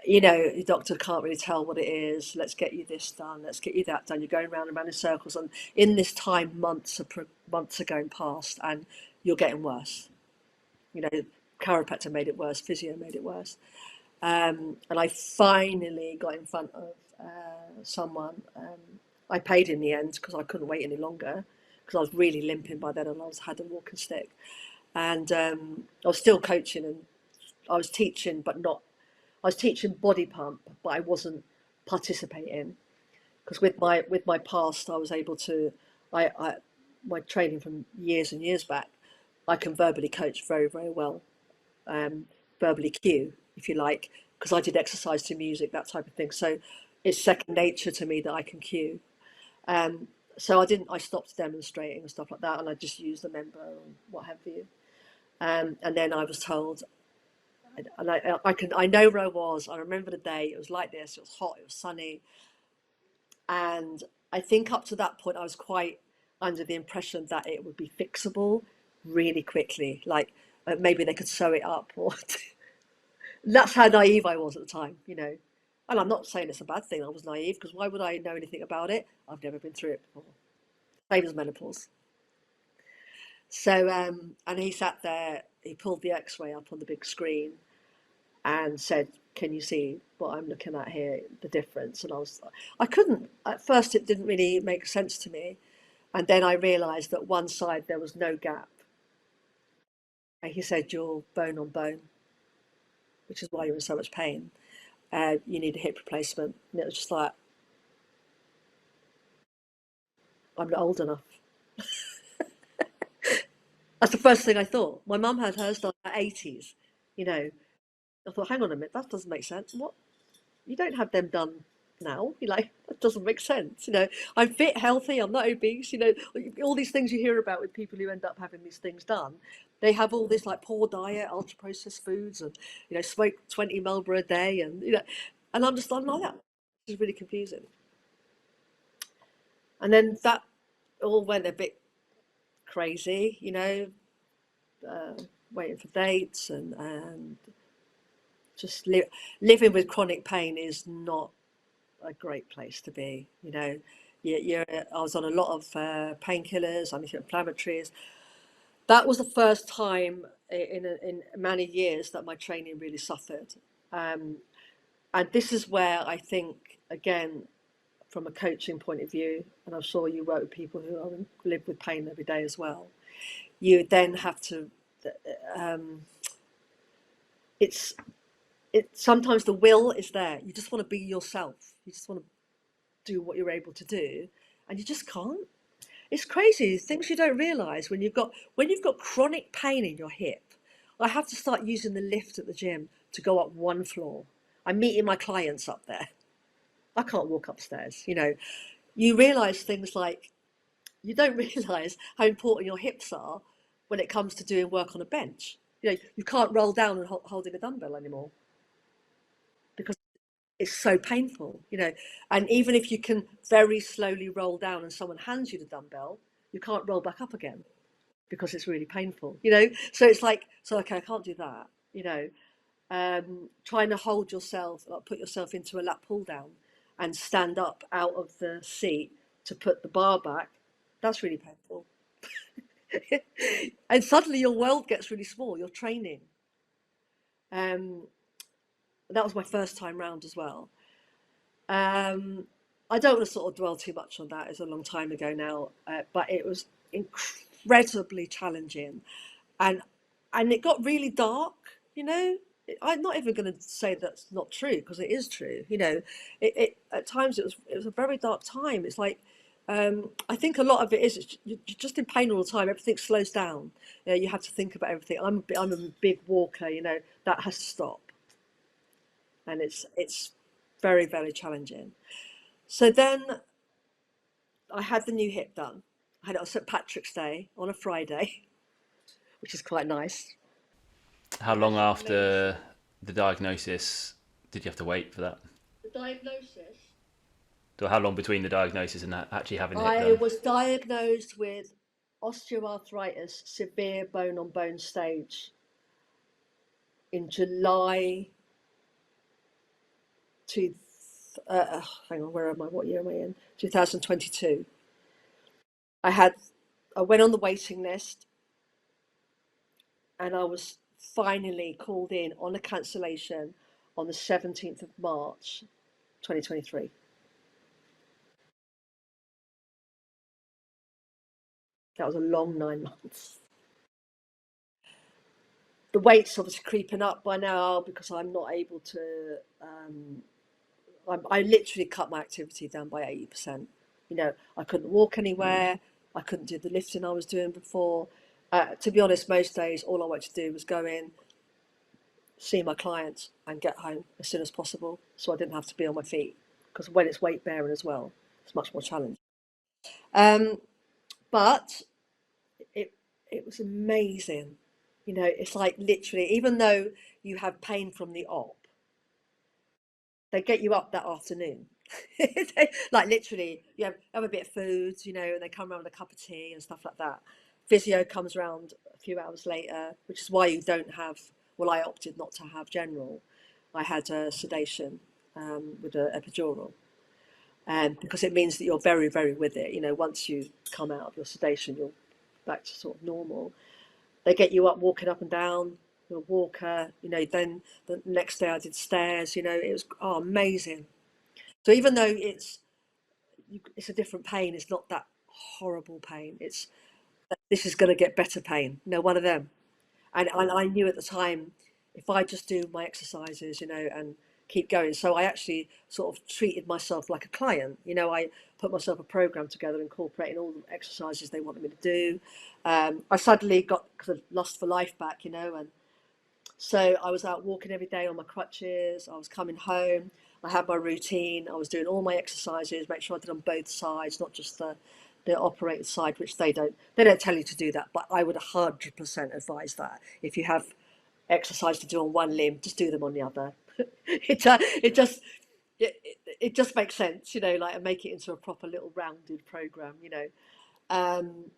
you know, your doctor can't really tell what it is. Let's get you this done. Let's get you that done. You're going round and round in circles. And in this time, months are going past and you're getting worse. You know, chiropractor made it worse, physio made it worse. And I finally got in front of someone. I paid in the end because I couldn't wait any longer because I was really limping by then and had a walking stick. And I was still coaching and I was teaching, but not. I was teaching body pump, but I wasn't participating because with my past, I was able to. I my training from years and years back, I can verbally coach very very well, um, verbally cue if you like, because I did exercise to music, that type of thing. So it's second nature to me that I can cue. Um, so I didn't. I stopped demonstrating and stuff like that, and I just used the member and what have you. And then I was told, and I know where I was. I remember the day. It was like this. It was hot. It was sunny, and I think up to that point I was quite under the impression that it would be fixable really quickly. Like maybe they could sew it up, or that's how naive I was at the time. You know, and I'm not saying it's a bad thing. I was naive because why would I know anything about it? I've never been through it before. Same as menopause. So, and he sat there, he pulled the x-ray up on the big screen and said, "Can you see what I'm looking at here, the difference?" And I couldn't, at first it didn't really make sense to me. And then I realised that one side there was no gap. And he said, "You're bone on bone, which is why you're in so much pain. You need a hip replacement." And it was just like, I'm not old enough. That's the first thing I thought. My mum had hers done in her 80s. You know, I thought, hang on a minute, that doesn't make sense. What? You don't have them done now. You're like, that doesn't make sense. I'm fit, healthy, I'm not obese. All these things you hear about with people who end up having these things done. They have all this like poor diet, ultra processed foods, and smoke 20 Marlboro a day, and I'm like that. It's really confusing. And then that all went a bit crazy, uh, waiting for dates and just living with chronic pain is not a great place to be. I was on a lot of painkillers, anti-inflammatories. That was the first time in many years that my training really suffered. Um, and this is where I think, again, from a coaching point of view, and I'm sure you work with people who live with pain every day as well, you then have to, um, it's, sometimes the will is there. You just want to be yourself. You just want to do what you're able to do, and you just can't. It's crazy things you don't realize when you've got chronic pain in your hip. I have to start using the lift at the gym to go up one floor. I'm meeting my clients up there. I can't walk upstairs. You realize things like you don't realize how important your hips are when it comes to doing work on a bench. You can't roll down and holding a dumbbell anymore because it's so painful. And even if you can very slowly roll down and someone hands you the dumbbell, you can't roll back up again because it's really painful. So it's like, so okay, I can't do that. Trying to hold yourself, like put yourself into a lat pull down and stand up out of the seat to put the bar back, that's really painful. And suddenly your world gets really small, you're training. um that was my first time round as well. um I don't want to sort of dwell too much on that. It's a long time ago now, but it was incredibly challenging, and it got really dark. you know I'm not even going to say that's not true, because it is true. At times it was a very dark time. It's like, I think a lot of it is you're just in pain all the time. Everything slows down. You have to think about everything. I'm a big walker. That has to stop, and it's very, very challenging. So then I had the new hip done. I had it on St Patrick's Day on a Friday, which is quite nice. How It had long some amazing. after the diagnosis did you have to wait for that? The diagnosis. Or how long between the diagnosis and actually having the hip I done? was diagnosed with osteoarthritis, severe bone on bone stage, in July to, hang on, where am I? What year am I in? 2022. I had, I went on the waiting list, and I was finally called in on a cancellation on the 17th of March, 2023. That was a long 9 months. The weight's obviously creeping up by now because I'm not able to. I literally cut my activity down by 80%. I couldn't walk anywhere. I couldn't do the lifting I was doing before. To be honest, most days all I wanted to do was go in, see my clients, and get home as soon as possible, so I didn't have to be on my feet. Because when it's weight bearing as well, it's much more challenging. Um, but it it was amazing. It's like literally, even though you have pain from the op, they get you up that afternoon. Like literally, you have a bit of food, and they come around with a cup of tea and stuff like that. Physio comes around a few hours later, which is why you don't have. Well, I opted not to have general. I had sedation, with an epidural, because it means that you're very, very with it. Once you come out of your sedation, you're back to sort of normal. They get you up, walking up and down, a walker, then the next day I did stairs, it was amazing. So even though it's a different pain, it's not that horrible pain. It's this is going to get better pain, one of them. And I knew at the time, if I just do my exercises, and keep going. So I actually sort of treated myself like a client. I put myself a program together, incorporating all the exercises they wanted me to do. I suddenly got kind of lust for life back, and so I was out walking every day on my crutches. I was coming home. I had my routine. I was doing all my exercises, make sure I did on both sides, not just the operated side, which they don't tell you to do that, but I would 100% advise that. If you have exercise to do on one limb, just do them on the other. It just makes sense, like, and make it into a proper little rounded program. Um,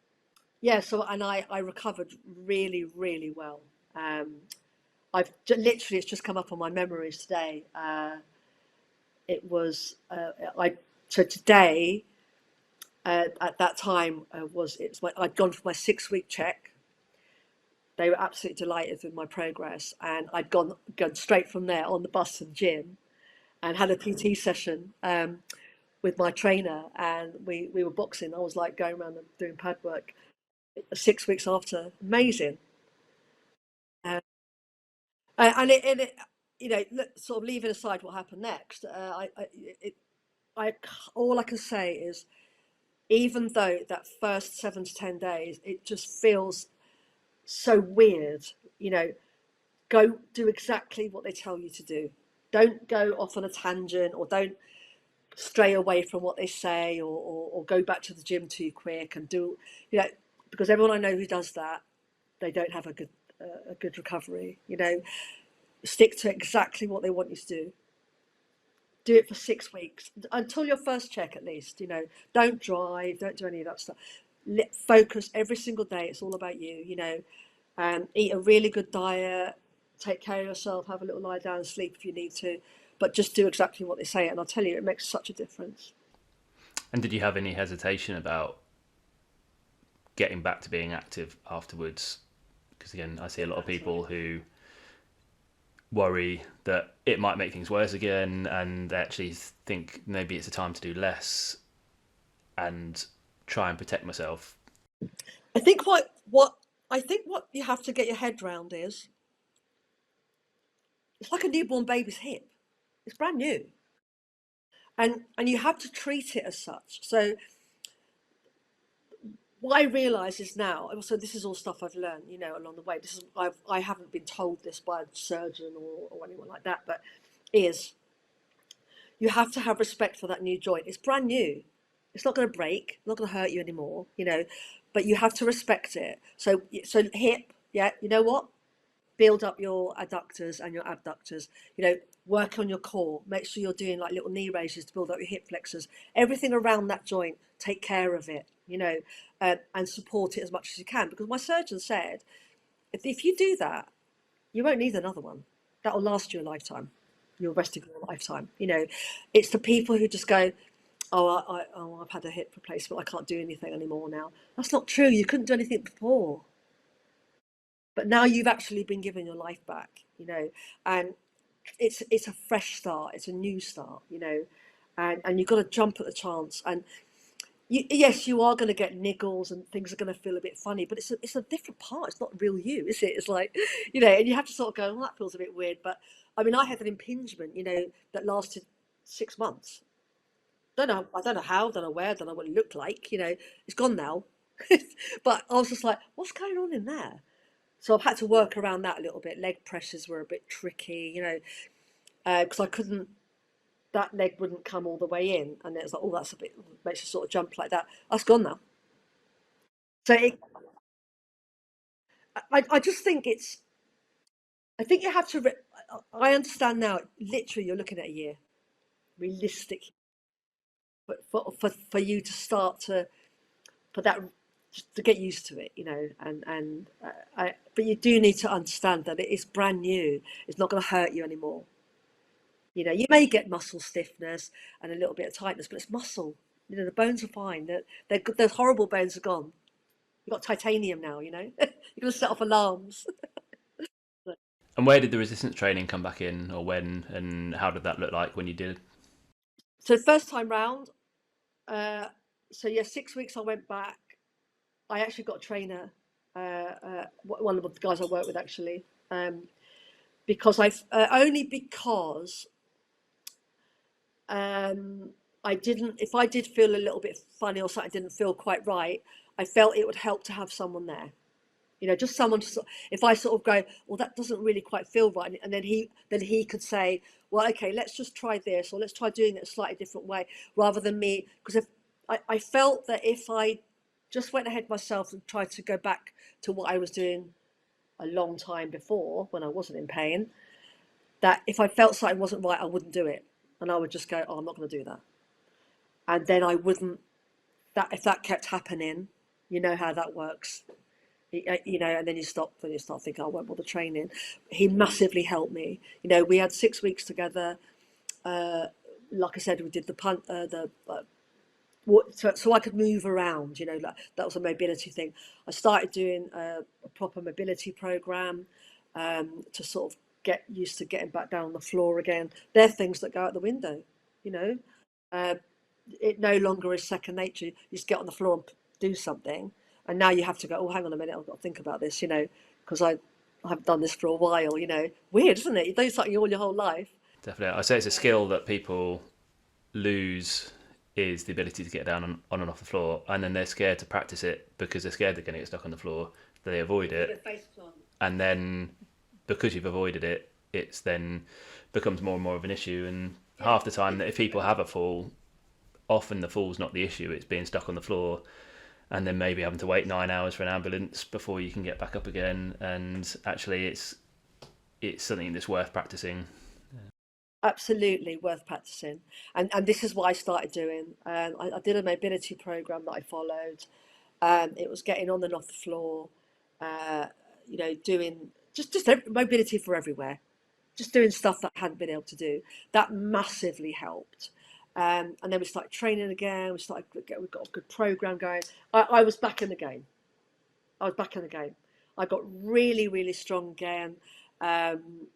yeah. So, and I recovered really, really well. Literally, it's just come up on my memories today. It was I so today at that time I'd gone for my 6 week check. They were absolutely delighted with my progress, and I'd gone straight from there on the bus to the gym and had a PT session with my trainer, and we were boxing. I was like going around and doing pad work 6 weeks after. Amazing. Uh, sort of leaving aside what happened next, I all I can say is, even though that first 7 to 10 days, it just feels so weird, you know, go do exactly what they tell you to do. Don't go off on a tangent, or don't stray away from what they say, or go back to the gym too quick and do, because everyone I know who does that, they don't have a good recovery. Stick to exactly what they want you to do. Do it for 6 weeks until your first check, at least. Don't drive, don't do any of that stuff. Focus every single day. It's all about you. Eat a really good diet, take care of yourself, have a little lie down and sleep if you need to, but just do exactly what they say, and I'll tell you, it makes such a difference. And did you have any hesitation about getting back to being active afterwards? Because again, I see a lot of people who worry that it might make things worse again, and they actually think maybe it's a time to do less and try and protect myself. I think what you have to get your head round is, it's like a newborn baby's hip. It's brand new, and you have to treat it as such. So what I realise is now, so this is all stuff I've learned, along the way. I haven't been told this by a surgeon or anyone like that, but is, you have to have respect for that new joint. It's brand new. It's not going to break. Not going to hurt you anymore. But you have to respect it. So hip, yeah. You know what? Build up your adductors and your abductors. Work on your core. Make sure you're doing like little knee raises to build up your hip flexors. Everything around that joint, take care of it. And support it as much as you can. Because my surgeon said, if you do that, you won't need another one. That will last you a lifetime, your rest of your lifetime. It's the people who just go, I've had a hip replacement, I can't do anything anymore now. That's not true. You couldn't do anything before, but now you've actually been given your life back. And it's a fresh start. It's a new start. And you've got to jump at the chance. And yes, you are going to get niggles and things are going to feel a bit funny, but it's a different part. It's not real you, is it? It's like, and you have to sort of go, well, that feels a bit weird. But I mean, I had an impingement, that lasted 6 months. I don't know how, don't know where, don't know what it looked like. It's gone now. But I was just like, what's going on in there? So I've had to work around that a little bit. Leg pressures were a bit tricky, because I couldn't, that leg wouldn't come all the way in, and it was like, oh, that's a bit, makes you sort of jump like that. That's gone now. So I just think I think you have to. I understand now. Literally, you're looking at a year, realistic, but for you to start to, for that, to get used to it, but you do need to understand that it is brand new. It's not going to hurt you anymore. You may get muscle stiffness and a little bit of tightness, but it's muscle. The bones are fine. The horrible bones are gone. You've got titanium now, you know. You're going to set off alarms. And where did the resistance training come back in, or when, and how did that look like when you did? So first time round, uh, so yeah, 6 weeks I went back. I actually got a trainer, one of the guys I work with actually, because only because um, I didn't. If I did feel a little bit funny or something didn't feel quite right, I felt it would help to have someone there. You know, just someone to. If I sort of go, well, that doesn't really quite feel right, and then he could say, well, okay, let's just try this, or let's try doing it a slightly different way, rather than me. Because if I felt that if I just went ahead myself and tried to go back to what I was doing a long time before when I wasn't in pain, that if I felt something wasn't right, I wouldn't do it, and I would just go, oh, I'm not going to do that, and then I wouldn't. That if that kept happening, you know how that works. You know, and then you stop and you start thinking, I won't bother training. He massively helped me. You know, we had 6 weeks together. Like I said, we did so I could move around. You know, like, that was a mobility thing. I started doing a proper mobility program to sort of get used to getting back down on the floor again. They're things that go out the window. You know, uh, it no longer is second nature. You just get on the floor and do something, and now you have to go, oh, hang on a minute, I've got to think about this, you know, because I haven't done this for a while. You know, weird, isn't it? You do something all your whole life. Definitely, I say it's a skill that people lose, is the ability to get down on and off the floor, and then they're scared to practice it because they're scared they're going to get stuck on the floor. They avoid it, and then because you've avoided it, it's then becomes more and more of an issue. And half the time, that if people have a fall, often the fall's not the issue; it's being stuck on the floor, and then maybe having to wait 9 hours for an ambulance before you can get back up again. And actually, it's something that's worth practicing. Absolutely worth practicing, and this is what I started doing. I did a mobility program that I followed. It was getting on and off the floor, uh, you know, doing just mobility for everywhere, just doing stuff that I hadn't been able to do. That massively helped. And then we started training again. We got a good program going. I was back in the game. I was back in the game. I got really, really strong again. Um,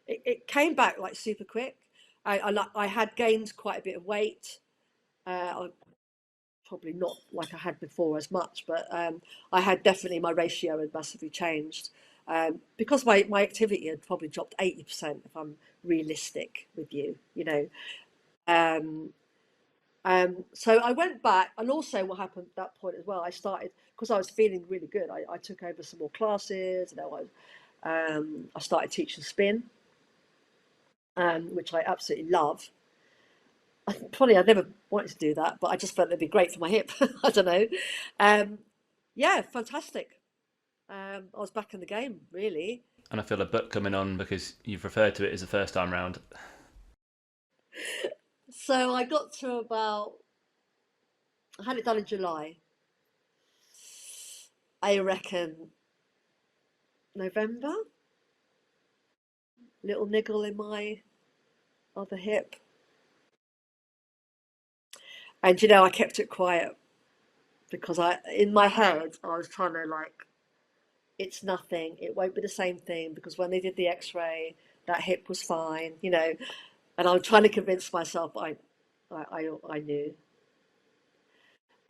it came back like super quick. I had gained quite a bit of weight. Probably not like I had before as much, but I had definitely, my ratio had massively changed because my activity had probably dropped 80% if I'm realistic with you, you know. Um, so I went back, and also what happened at that point as well, I started, because I was feeling really good, I took over some more classes, you know, I started teaching spin, which I absolutely love. Funny, I never wanted to do that, but I just felt it'd be great for my hip. I don't know. Um, yeah, fantastic. I was back in the game, really. And I feel a book coming on because you've referred to it as a first time round. So I got to about, I had it done in July. I reckon November, little niggle in my other hip. And you know, I kept it quiet because in my head, I was trying to like, it's nothing. It won't be the same thing because when they did the X-ray, that hip was fine, you know. And I was trying to convince myself I knew.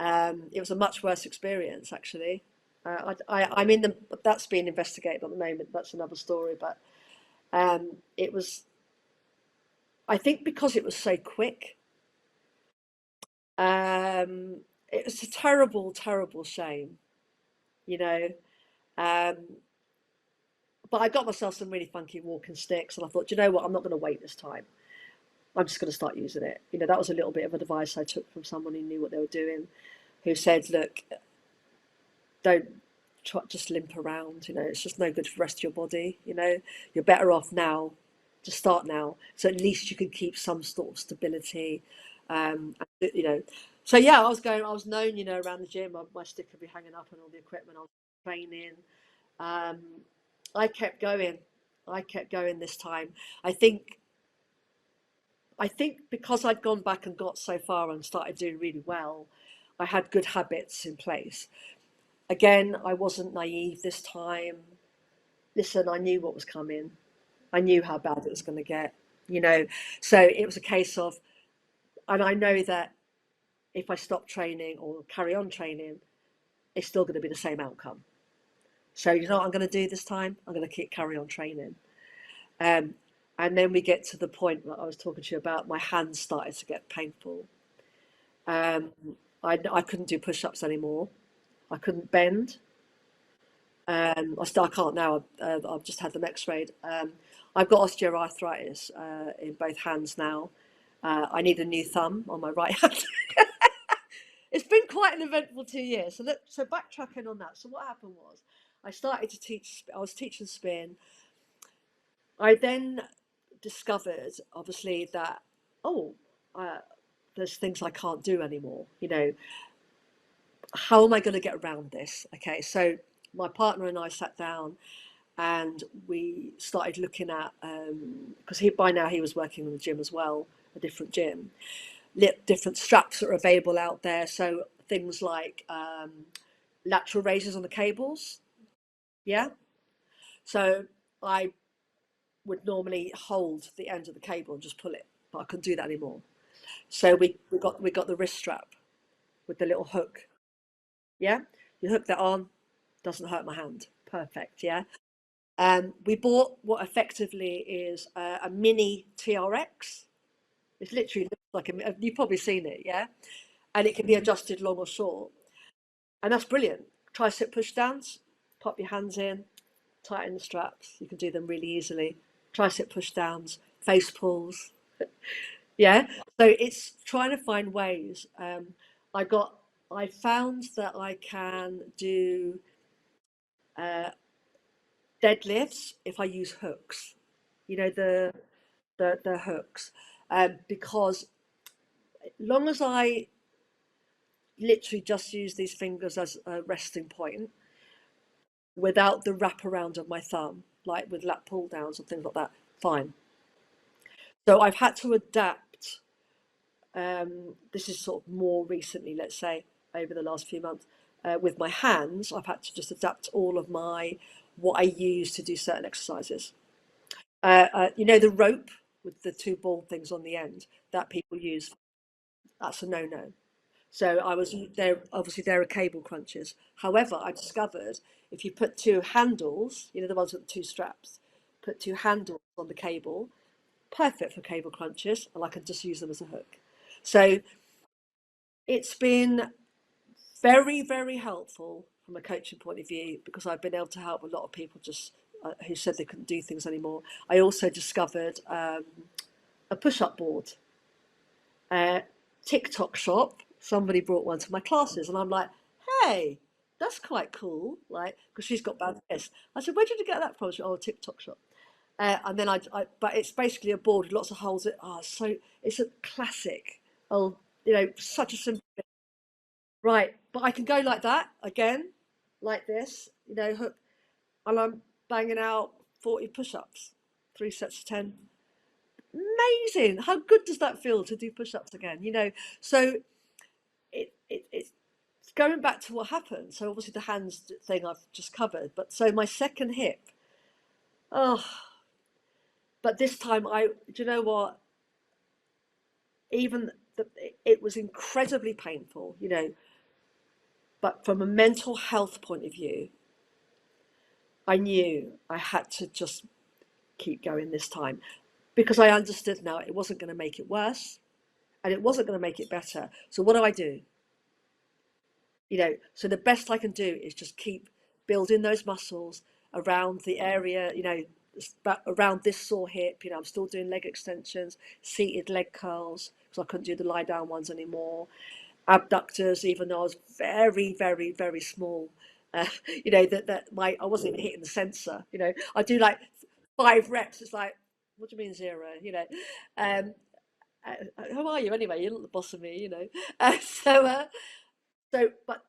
It was a much worse experience, actually. I'm in the that's being investigated at the moment. That's another story, but it was. I think because it was so quick, um, it was a terrible, terrible shame, you know. Um, but I got myself some really funky walking sticks, and I thought, you know what, I'm not going to wait this time. I'm just going to start using it. You know, that was a little bit of advice I took from someone who knew what they were doing, who said, look, don't try, just limp around. You know, it's just no good for the rest of your body. You know, you're better off now. Just start now, so at least you can keep some sort of stability. You know, so yeah, I was known, you know, around the gym. My stick would be hanging up and all the equipment. I was training. Um, I kept going. I kept going this time. I think. I think because I'd gone back and got so far and started doing really well, I had good habits in place. Again, I wasn't naive this time. Listen, I knew what was coming. I knew how bad it was going to get, you know. So it was a case of, and I know that if I stop training or carry on training, it's still going to be the same outcome. So you know what I'm going to do this time? I'm going to carry on training. Um, and then we get to the point that I was talking to you about. My hands started to get painful. Um, I couldn't do push-ups anymore. I couldn't bend. I can't now. I've just had them x-rayed. I've got osteoarthritis in both hands now. I need a new thumb on my right hand. It's been quite an eventful 2 years. So backtracking on that. So what happened was, I started to teach. I was teaching spin. I then discovered, obviously, that oh, uh, there's things I can't do anymore. You know, how am I going to get around this? Okay, so my partner and I sat down and we started looking at because he by now he was working in the gym as well, a different gym, different straps that are available out there. So things like lateral raises on the cables, yeah. So I would normally hold the end of the cable and just pull it, but I couldn't do that anymore. So we got the wrist strap with the little hook, yeah. You hook that on, doesn't hurt my hand. Perfect, yeah. We bought what effectively is a mini TRX. It's literally looks like you've probably seen it, yeah? And it can be adjusted long or short. And that's brilliant. Tricep push downs, pop your hands in, tighten the straps. You can do them really easily. Tricep push downs, face pulls, yeah? So it's trying to find ways. I got, I found that I can do uh, deadlifts if I use hooks. You know, the hooks, because long as I literally just use these fingers as a resting point without the wraparound of my thumb, like with lat pull downs and things like that, fine. So I've had to adapt. This is sort of more recently, let's say, over the last few months. With my hands, I've had to just adapt all of my what I use to do certain exercises. You know, the rope with the two ball things on the end that people use. That's a no-no. So I was there. Obviously, there are cable crunches. However, I discovered if you put two handles, you know, the ones with the two straps, put two handles on the cable, perfect for cable crunches, and I can just use them as a hook. So it's been very, very helpful from a coaching point of view because I've been able to help a lot of people just who said they couldn't do things anymore. I also discovered a push-up board. uh, TikTok shop, somebody brought one to my classes, and I'm like, hey, that's quite cool. Like, because she's got bad wrist. I said, where did you get that from? She said, oh, TikTok shop. And then but it's basically a board with lots of holes. So it's a classic. Oh, you know, such a simple. Right, but I can go like that again, like this. You know, hook, and I'm banging out 40 push-ups, 3 sets of 10. Amazing! How good does that feel to do push-ups again? You know, so it's going back to what happened. So obviously the hands thing I've just covered, but so my second hip. Oh, but this time do you know what? Even it was incredibly painful, you know. But from a mental health point of view, I knew I had to just keep going this time because I understood now it wasn't going to make it worse and it wasn't going to make it better. So what do I do? You know, so the best I can do is just keep building those muscles around the area, you know, around this sore hip. You know, I'm still doing leg extensions, seated leg curls because I couldn't do the lie down ones anymore. Abductors, even though I was very, very, very small. You know, that I wasn't even hitting the sensor. You know, I do like 5 reps. It's like, what do you mean zero? You know, um, who are you anyway? You're not the boss of me, you know. But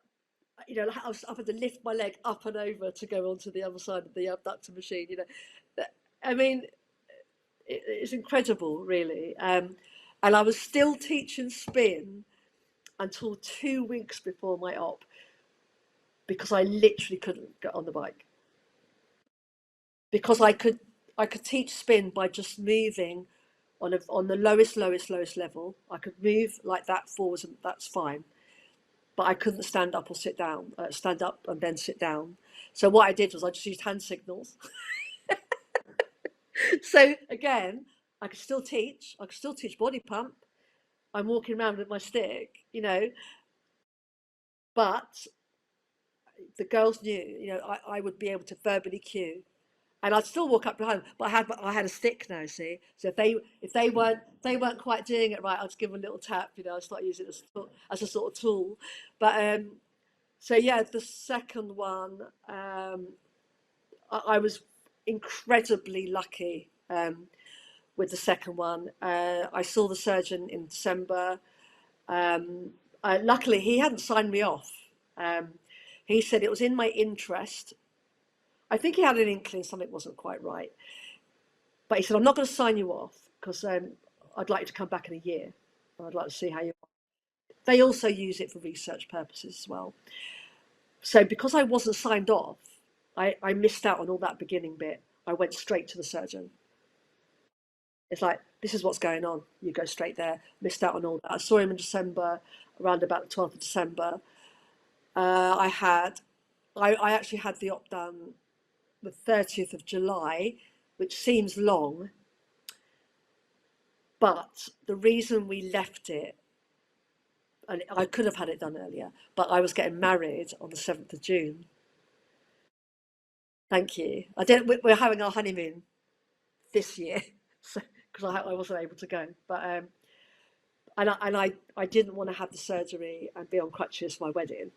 you know, I've had to lift my leg up and over to go onto the other side of the abductor machine. You know, I mean, it's incredible, really. And I was still teaching spin until 2 weeks before my op. because I literally couldn't get on the bike. Because I could teach spin by just moving on the lowest level. I could move like that forwards, and that's fine. But I couldn't stand up or sit down, stand up and then sit down. So what I did was I just used hand signals. So again, I could still teach. I could still teach body pump. I'm walking around with my stick, but the girls knew, I would be able to verbally cue, and I'd still walk up behind them, but I had a stick now, see. So if they weren't quite doing it right, I'd just give them a little tap, I'd start using it as a sort of tool. But so yeah, the second one, I was incredibly lucky with the second one. I saw the surgeon in December. Luckily, he hadn't signed me off. Um, he said it was in my interest. I think he had an inkling something wasn't quite right. But he said, I'm not going to sign you off because I'd like you to come back in a year. I'd like to see how you are. They also use it for research purposes as well. So because I wasn't signed off, I missed out on all that beginning bit. I went straight to the surgeon. It's like, this is what's going on. You go straight there. Missed out on all that. I saw him in December, around about the 12th of December. I had, I actually had the op done the 30th of July, which seems long, but the reason we left it, and I could have had it done earlier, but I was getting married on the 7th of June. Thank you. I didn't. We're having our honeymoon this year, so because I wasn't able to go, but and I didn't want to have the surgery and be on crutches for my wedding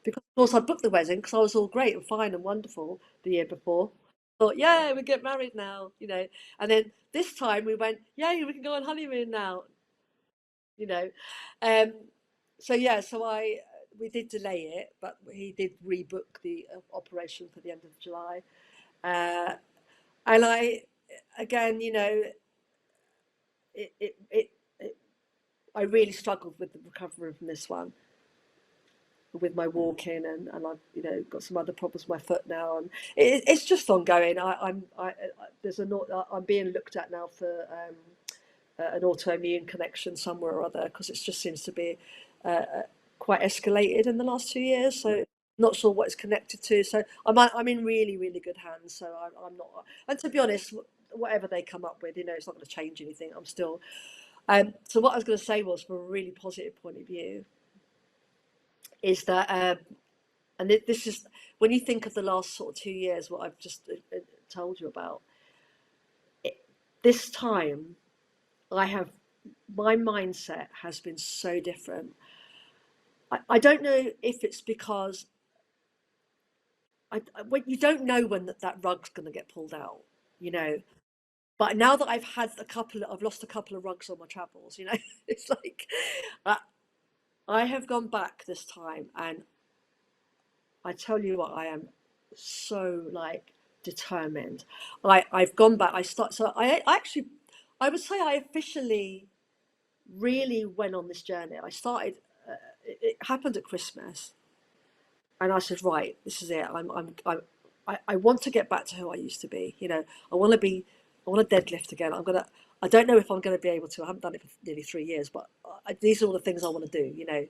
because of course I booked the wedding because I was all great and fine and wonderful the year before. Thought, yeah, we get married now. And then this time we went, yeah, we can go on honeymoon you know. Um, so yeah, so I we did delay it, but he did rebook the operation for the end of July. Uh, and I, again, it I really struggled with the recovery from this one, with my walking, and I've got some other problems with my foot now, and it's just ongoing. I'm being looked at now for an autoimmune connection somewhere or other because it just seems to be quite escalated in the last 2 years. So not sure what it's connected to. So I'm in really really good hands. So I'm not. And to be honest, whatever they come up with, it's not going to change anything. I'm still. So what I was going to say was, from a really positive point of view, is that and this is when you think of the last sort of 2 years, what I've just told you about. This time, I have my mindset has been so different. I don't know if it's because when you don't know when that rug's going to get pulled out, you know. But now that I've lost a couple of rugs on my travels. It's like uh, I have gone back this time, and I tell you what, I am so like determined. I've gone back. So I actually, I would say I officially really went on this journey. I started. It happened at Christmas, and I said, right, this is it. I want to get back to who I used to be. I want to be. I want to deadlift again. I don't know if I'm gonna be able to. I haven't done it for nearly 3 years, but these are all the things I want to do.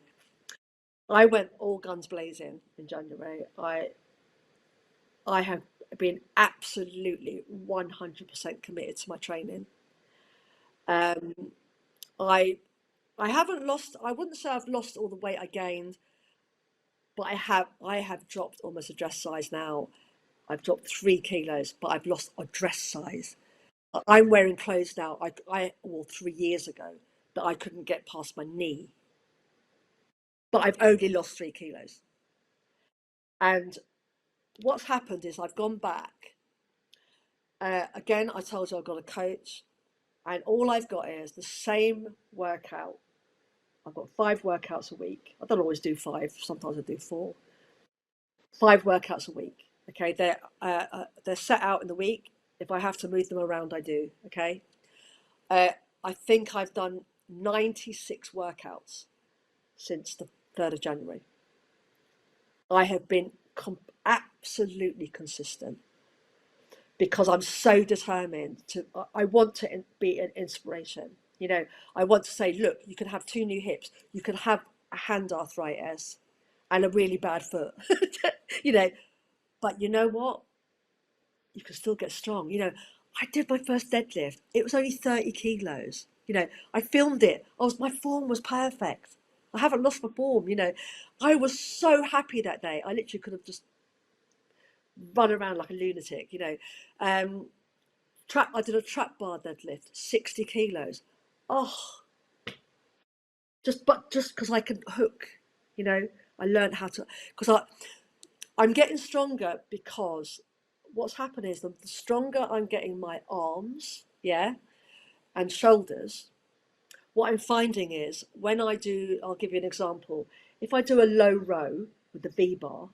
I went all guns blazing in January. I have been absolutely 100% committed to my training. Um, I I haven't lost. I wouldn't say I've lost all the weight I gained, but I have dropped almost a dress size now. I've dropped 3 kilos, but I've lost a dress size. I'm wearing clothes now I wore 3 years ago that I couldn't get past my knee, but I've only lost 3 kilos. And what's happened is I've gone back. Again, I told you I've got a coach, and all I've got is the same workout. I've got 5 workouts a week. I don't always do 5. Sometimes I do 4. 5 workouts a week. Okay, they're set out in the week. If I have to move them around, I do. Okay, uh, I think I've done 96 workouts since the 3rd of January. I have been absolutely consistent because I'm so determined to. I want to be an inspiration. You know, I want to say, look, you can have two new hips, you can have a hand arthritis, and a really bad foot. You know, but you know what? You can still get strong. You know, I did my first deadlift. It was only 30 kilos. You know, I filmed it. My form was perfect. I haven't lost my form. You know, I was so happy that day. I literally could have just run around like a lunatic. You know, um, I did a trap bar deadlift, 60 kilos. Oh, just because I can hook. You know, I learned how to because I'm getting stronger because what's happened is the stronger I'm getting my arms, yeah, and shoulders, what I'm finding is when I do, I'll give you an example. If I do a low row with the V bar,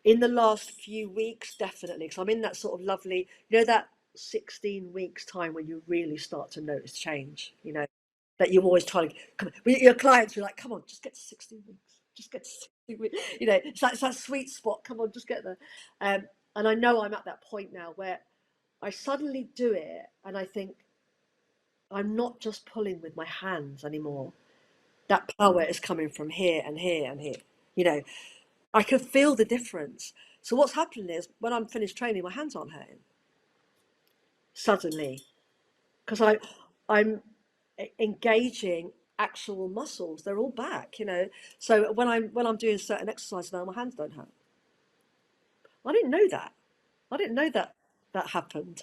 in the last few weeks, definitely, because I'm in that sort of lovely, you know, that 16 weeks time when you really start to notice change, you know, that you're always trying to come with your clients, you're like, come on, just get to 16 weeks, just get to 16 weeks, you know, it's that sweet spot, come on, just get there. And I know I'm at that point now where I suddenly do it and I think I'm not just pulling with my hands anymore. That power is coming from here and here and here, you know, I can feel the difference. So what's happening is when I'm finished training, my hands aren't hurting suddenly because I'm engaging actual muscles. They're all back, you know. So when I'm doing certain exercises now, my hands don't hurt. I didn't know that. I didn't know that that happened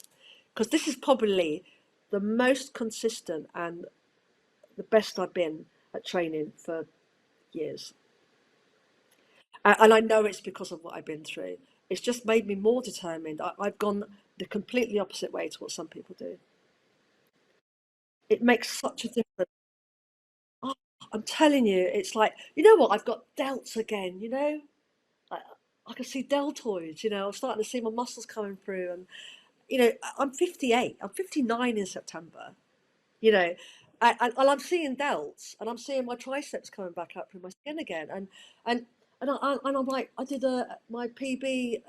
because this is probably the most consistent and the best I've been at training for years. And I know it's because of what I've been through. It's just made me more determined. I've gone the completely opposite way to what some people do. It makes such a difference. Oh, I'm telling you, it's like, you know what? I've got delts again, you know? I, I can see deltoids, you know? I'm starting to see my muscles coming through. And, you know, I'm 58, I'm 59 in September, you know? And I'm seeing delts and I'm seeing my triceps coming back up through my skin again. And, and I'm like, I did my PB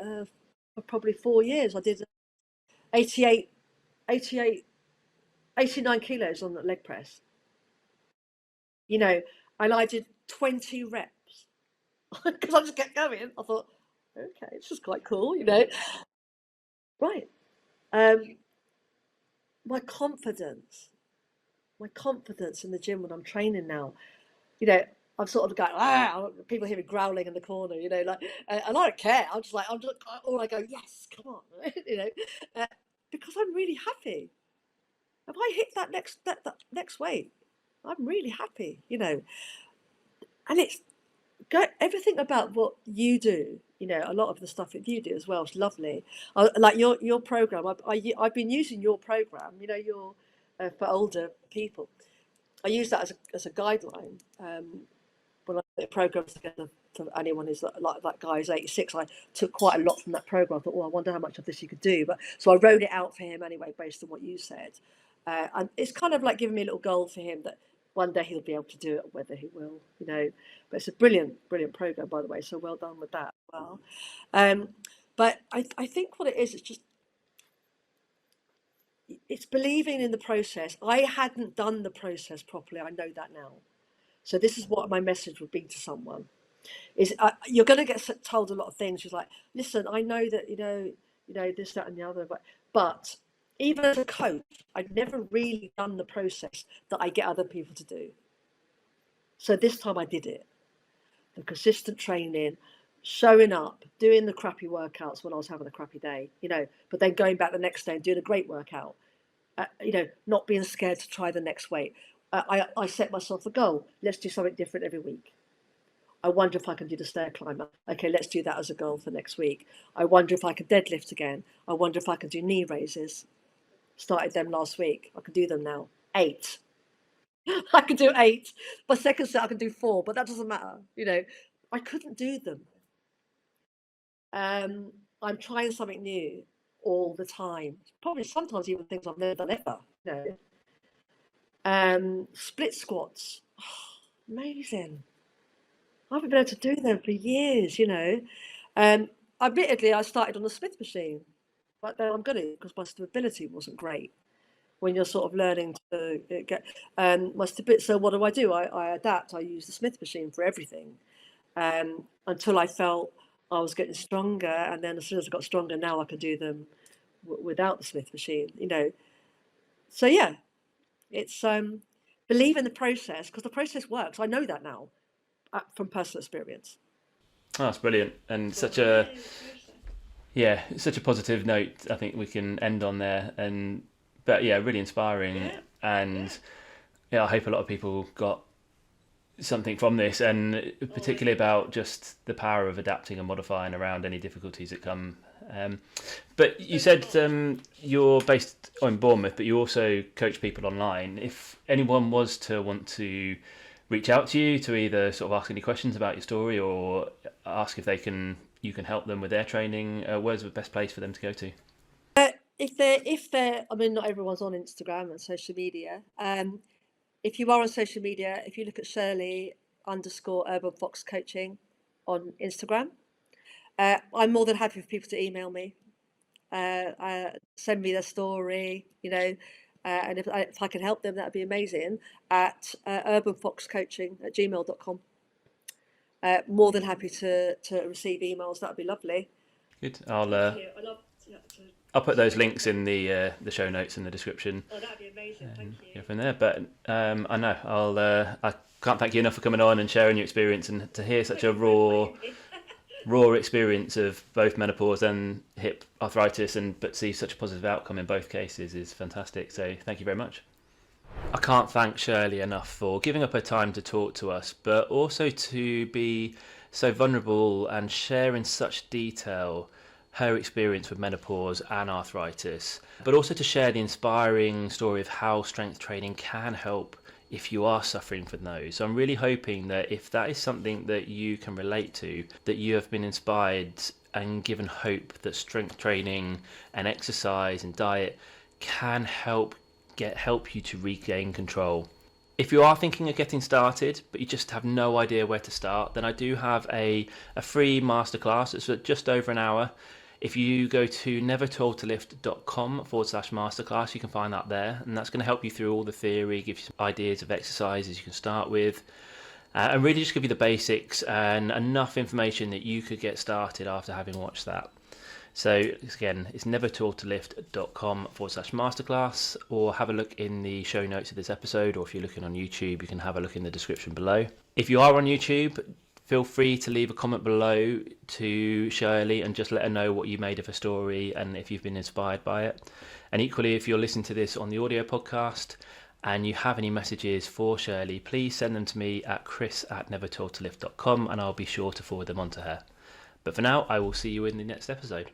for probably 4 years. I did 88, 88, 89 kilos on the leg press, you know, and I did 20 reps because I just kept going. I thought, okay, this is quite cool, you know. Right. Um, my confidence, my confidence in the gym when I'm training now, you know, I'm sort of going, people hear me growling in the corner, you know, like, and I don't care. I'm just, all I go, yes, come on, you know, uh, because I'm really happy. If I hit that next weight, I'm really happy, you know, and it's everything about what you do. You know, a lot of the stuff that you do as well is lovely. Like your program, I've been using your program. You know, your for older people. I use that as a guideline. When I put programs together for anyone who's like that guy who's 86, I took quite a lot from that program. I thought, oh, I wonder how much of this you could do. But so I wrote it out for him anyway, based on what you said. And it's kind of like giving me a little goal for him that one day he'll be able to do it, whether he will, you know. But it's a brilliant, brilliant program, by the way. So well done with that as well. Um, but I think what it is, it's just it's believing in the process. I hadn't done the process properly. I know that now. So this is what my message would be to someone is you're going to get told a lot of things. She's like, listen, I know that this, that, and the other, but even as a coach, I'd never really done the process that I get other people to do. So this time I did it. The consistent training, showing up, doing the crappy workouts when I was having a crappy day, you know, but then going back the next day and doing a great workout. You know, not being scared to try the next weight. I set myself a goal. Let's do something different every week. I wonder if I can do the stair climber. Okay, let's do that as a goal for next week. I wonder if I can deadlift again. I wonder if I can do knee raises. Started them last week. I can do them now. 8. I can do 8. My second set, I can do 4, but that doesn't matter. You know, I couldn't do them. I'm trying something new all the time. Probably sometimes even things I've never done ever. You know, split squats. Oh, amazing. I haven't been able to do them for years, you know. Um, Admittedly, I started on the Smith machine, but then I'm gutted because my stability wasn't great when you're sort of learning to get my stability. So what do? I adapt. I use the Smith machine for everything until I felt I was getting stronger, and then as soon as I got stronger, now I can do them without the Smith machine, you know. So yeah, it's believe in the process because the process works. I know that now from personal experience. Oh, that's brilliant, and So such believe a in the process. such a positive note. I think we can end on there, and but yeah, really inspiring, Yeah, yeah. and yeah, I hope a lot of people got something from this, and Oh, particularly about just the power of adapting and modifying around any difficulties that come. But you so said smart. you're based in Bournemouth, but you also coach people online. If anyone was to want to reach out to you to either sort of ask any questions about your story or ask if you can help them with their training, where's the best place for them to go to? If they're, I mean, not everyone's on Instagram and social media. If you are on social media, if you look at Shirley underscore Urban Fox Coaching on Instagram, I'm more than happy for people to email me, send me their story, you know, and if I can help them, that'd be amazing. At urbanfoxcoaching@gmail.com. More than happy to receive emails. That'd be lovely. Good. Thank you. I love to I'll put those share links in the show notes in the description. Oh, that'd be amazing. Thank And you. go from there. But I know I can't thank you enough for coming on and sharing your experience and to hear such Thank a you for inviting me. raw experience of both menopause and hip arthritis, and but see such a positive outcome in both cases is fantastic. So thank you very much. I can't thank Shirley enough for giving up her time to talk to us, but also to be so vulnerable and share in such detail her experience with menopause and arthritis, but also to share the inspiring story of how strength training can help if you are suffering from those. So I'm really hoping that if that is something that you can relate to, that you have been inspired and given hope that strength training and exercise and diet can help you to regain control. If you are thinking of getting started, but you just have no idea where to start, then I do have a free masterclass. It's just over an hour. If you go to nevertoldtolift.com/masterclass, you can find that there, and that's going to help you through all the theory, give you some ideas of exercises you can start with, and really just give you the basics and enough information that you could get started after having watched that. So again, it's nevertoldtolift.com/masterclass, or have a look in the show notes of this episode, or if you're looking on YouTube, you can have a look in the description below. If you are on YouTube, feel free to leave a comment below to Shirley and just let her know what you made of her story and if you've been inspired by it. And equally, if you're listening to this on the audio podcast and you have any messages for Shirley, please send them to me at chris@nevertoldtolift.com and I'll be sure to forward them on to her. But for now, I will see you in the next episode.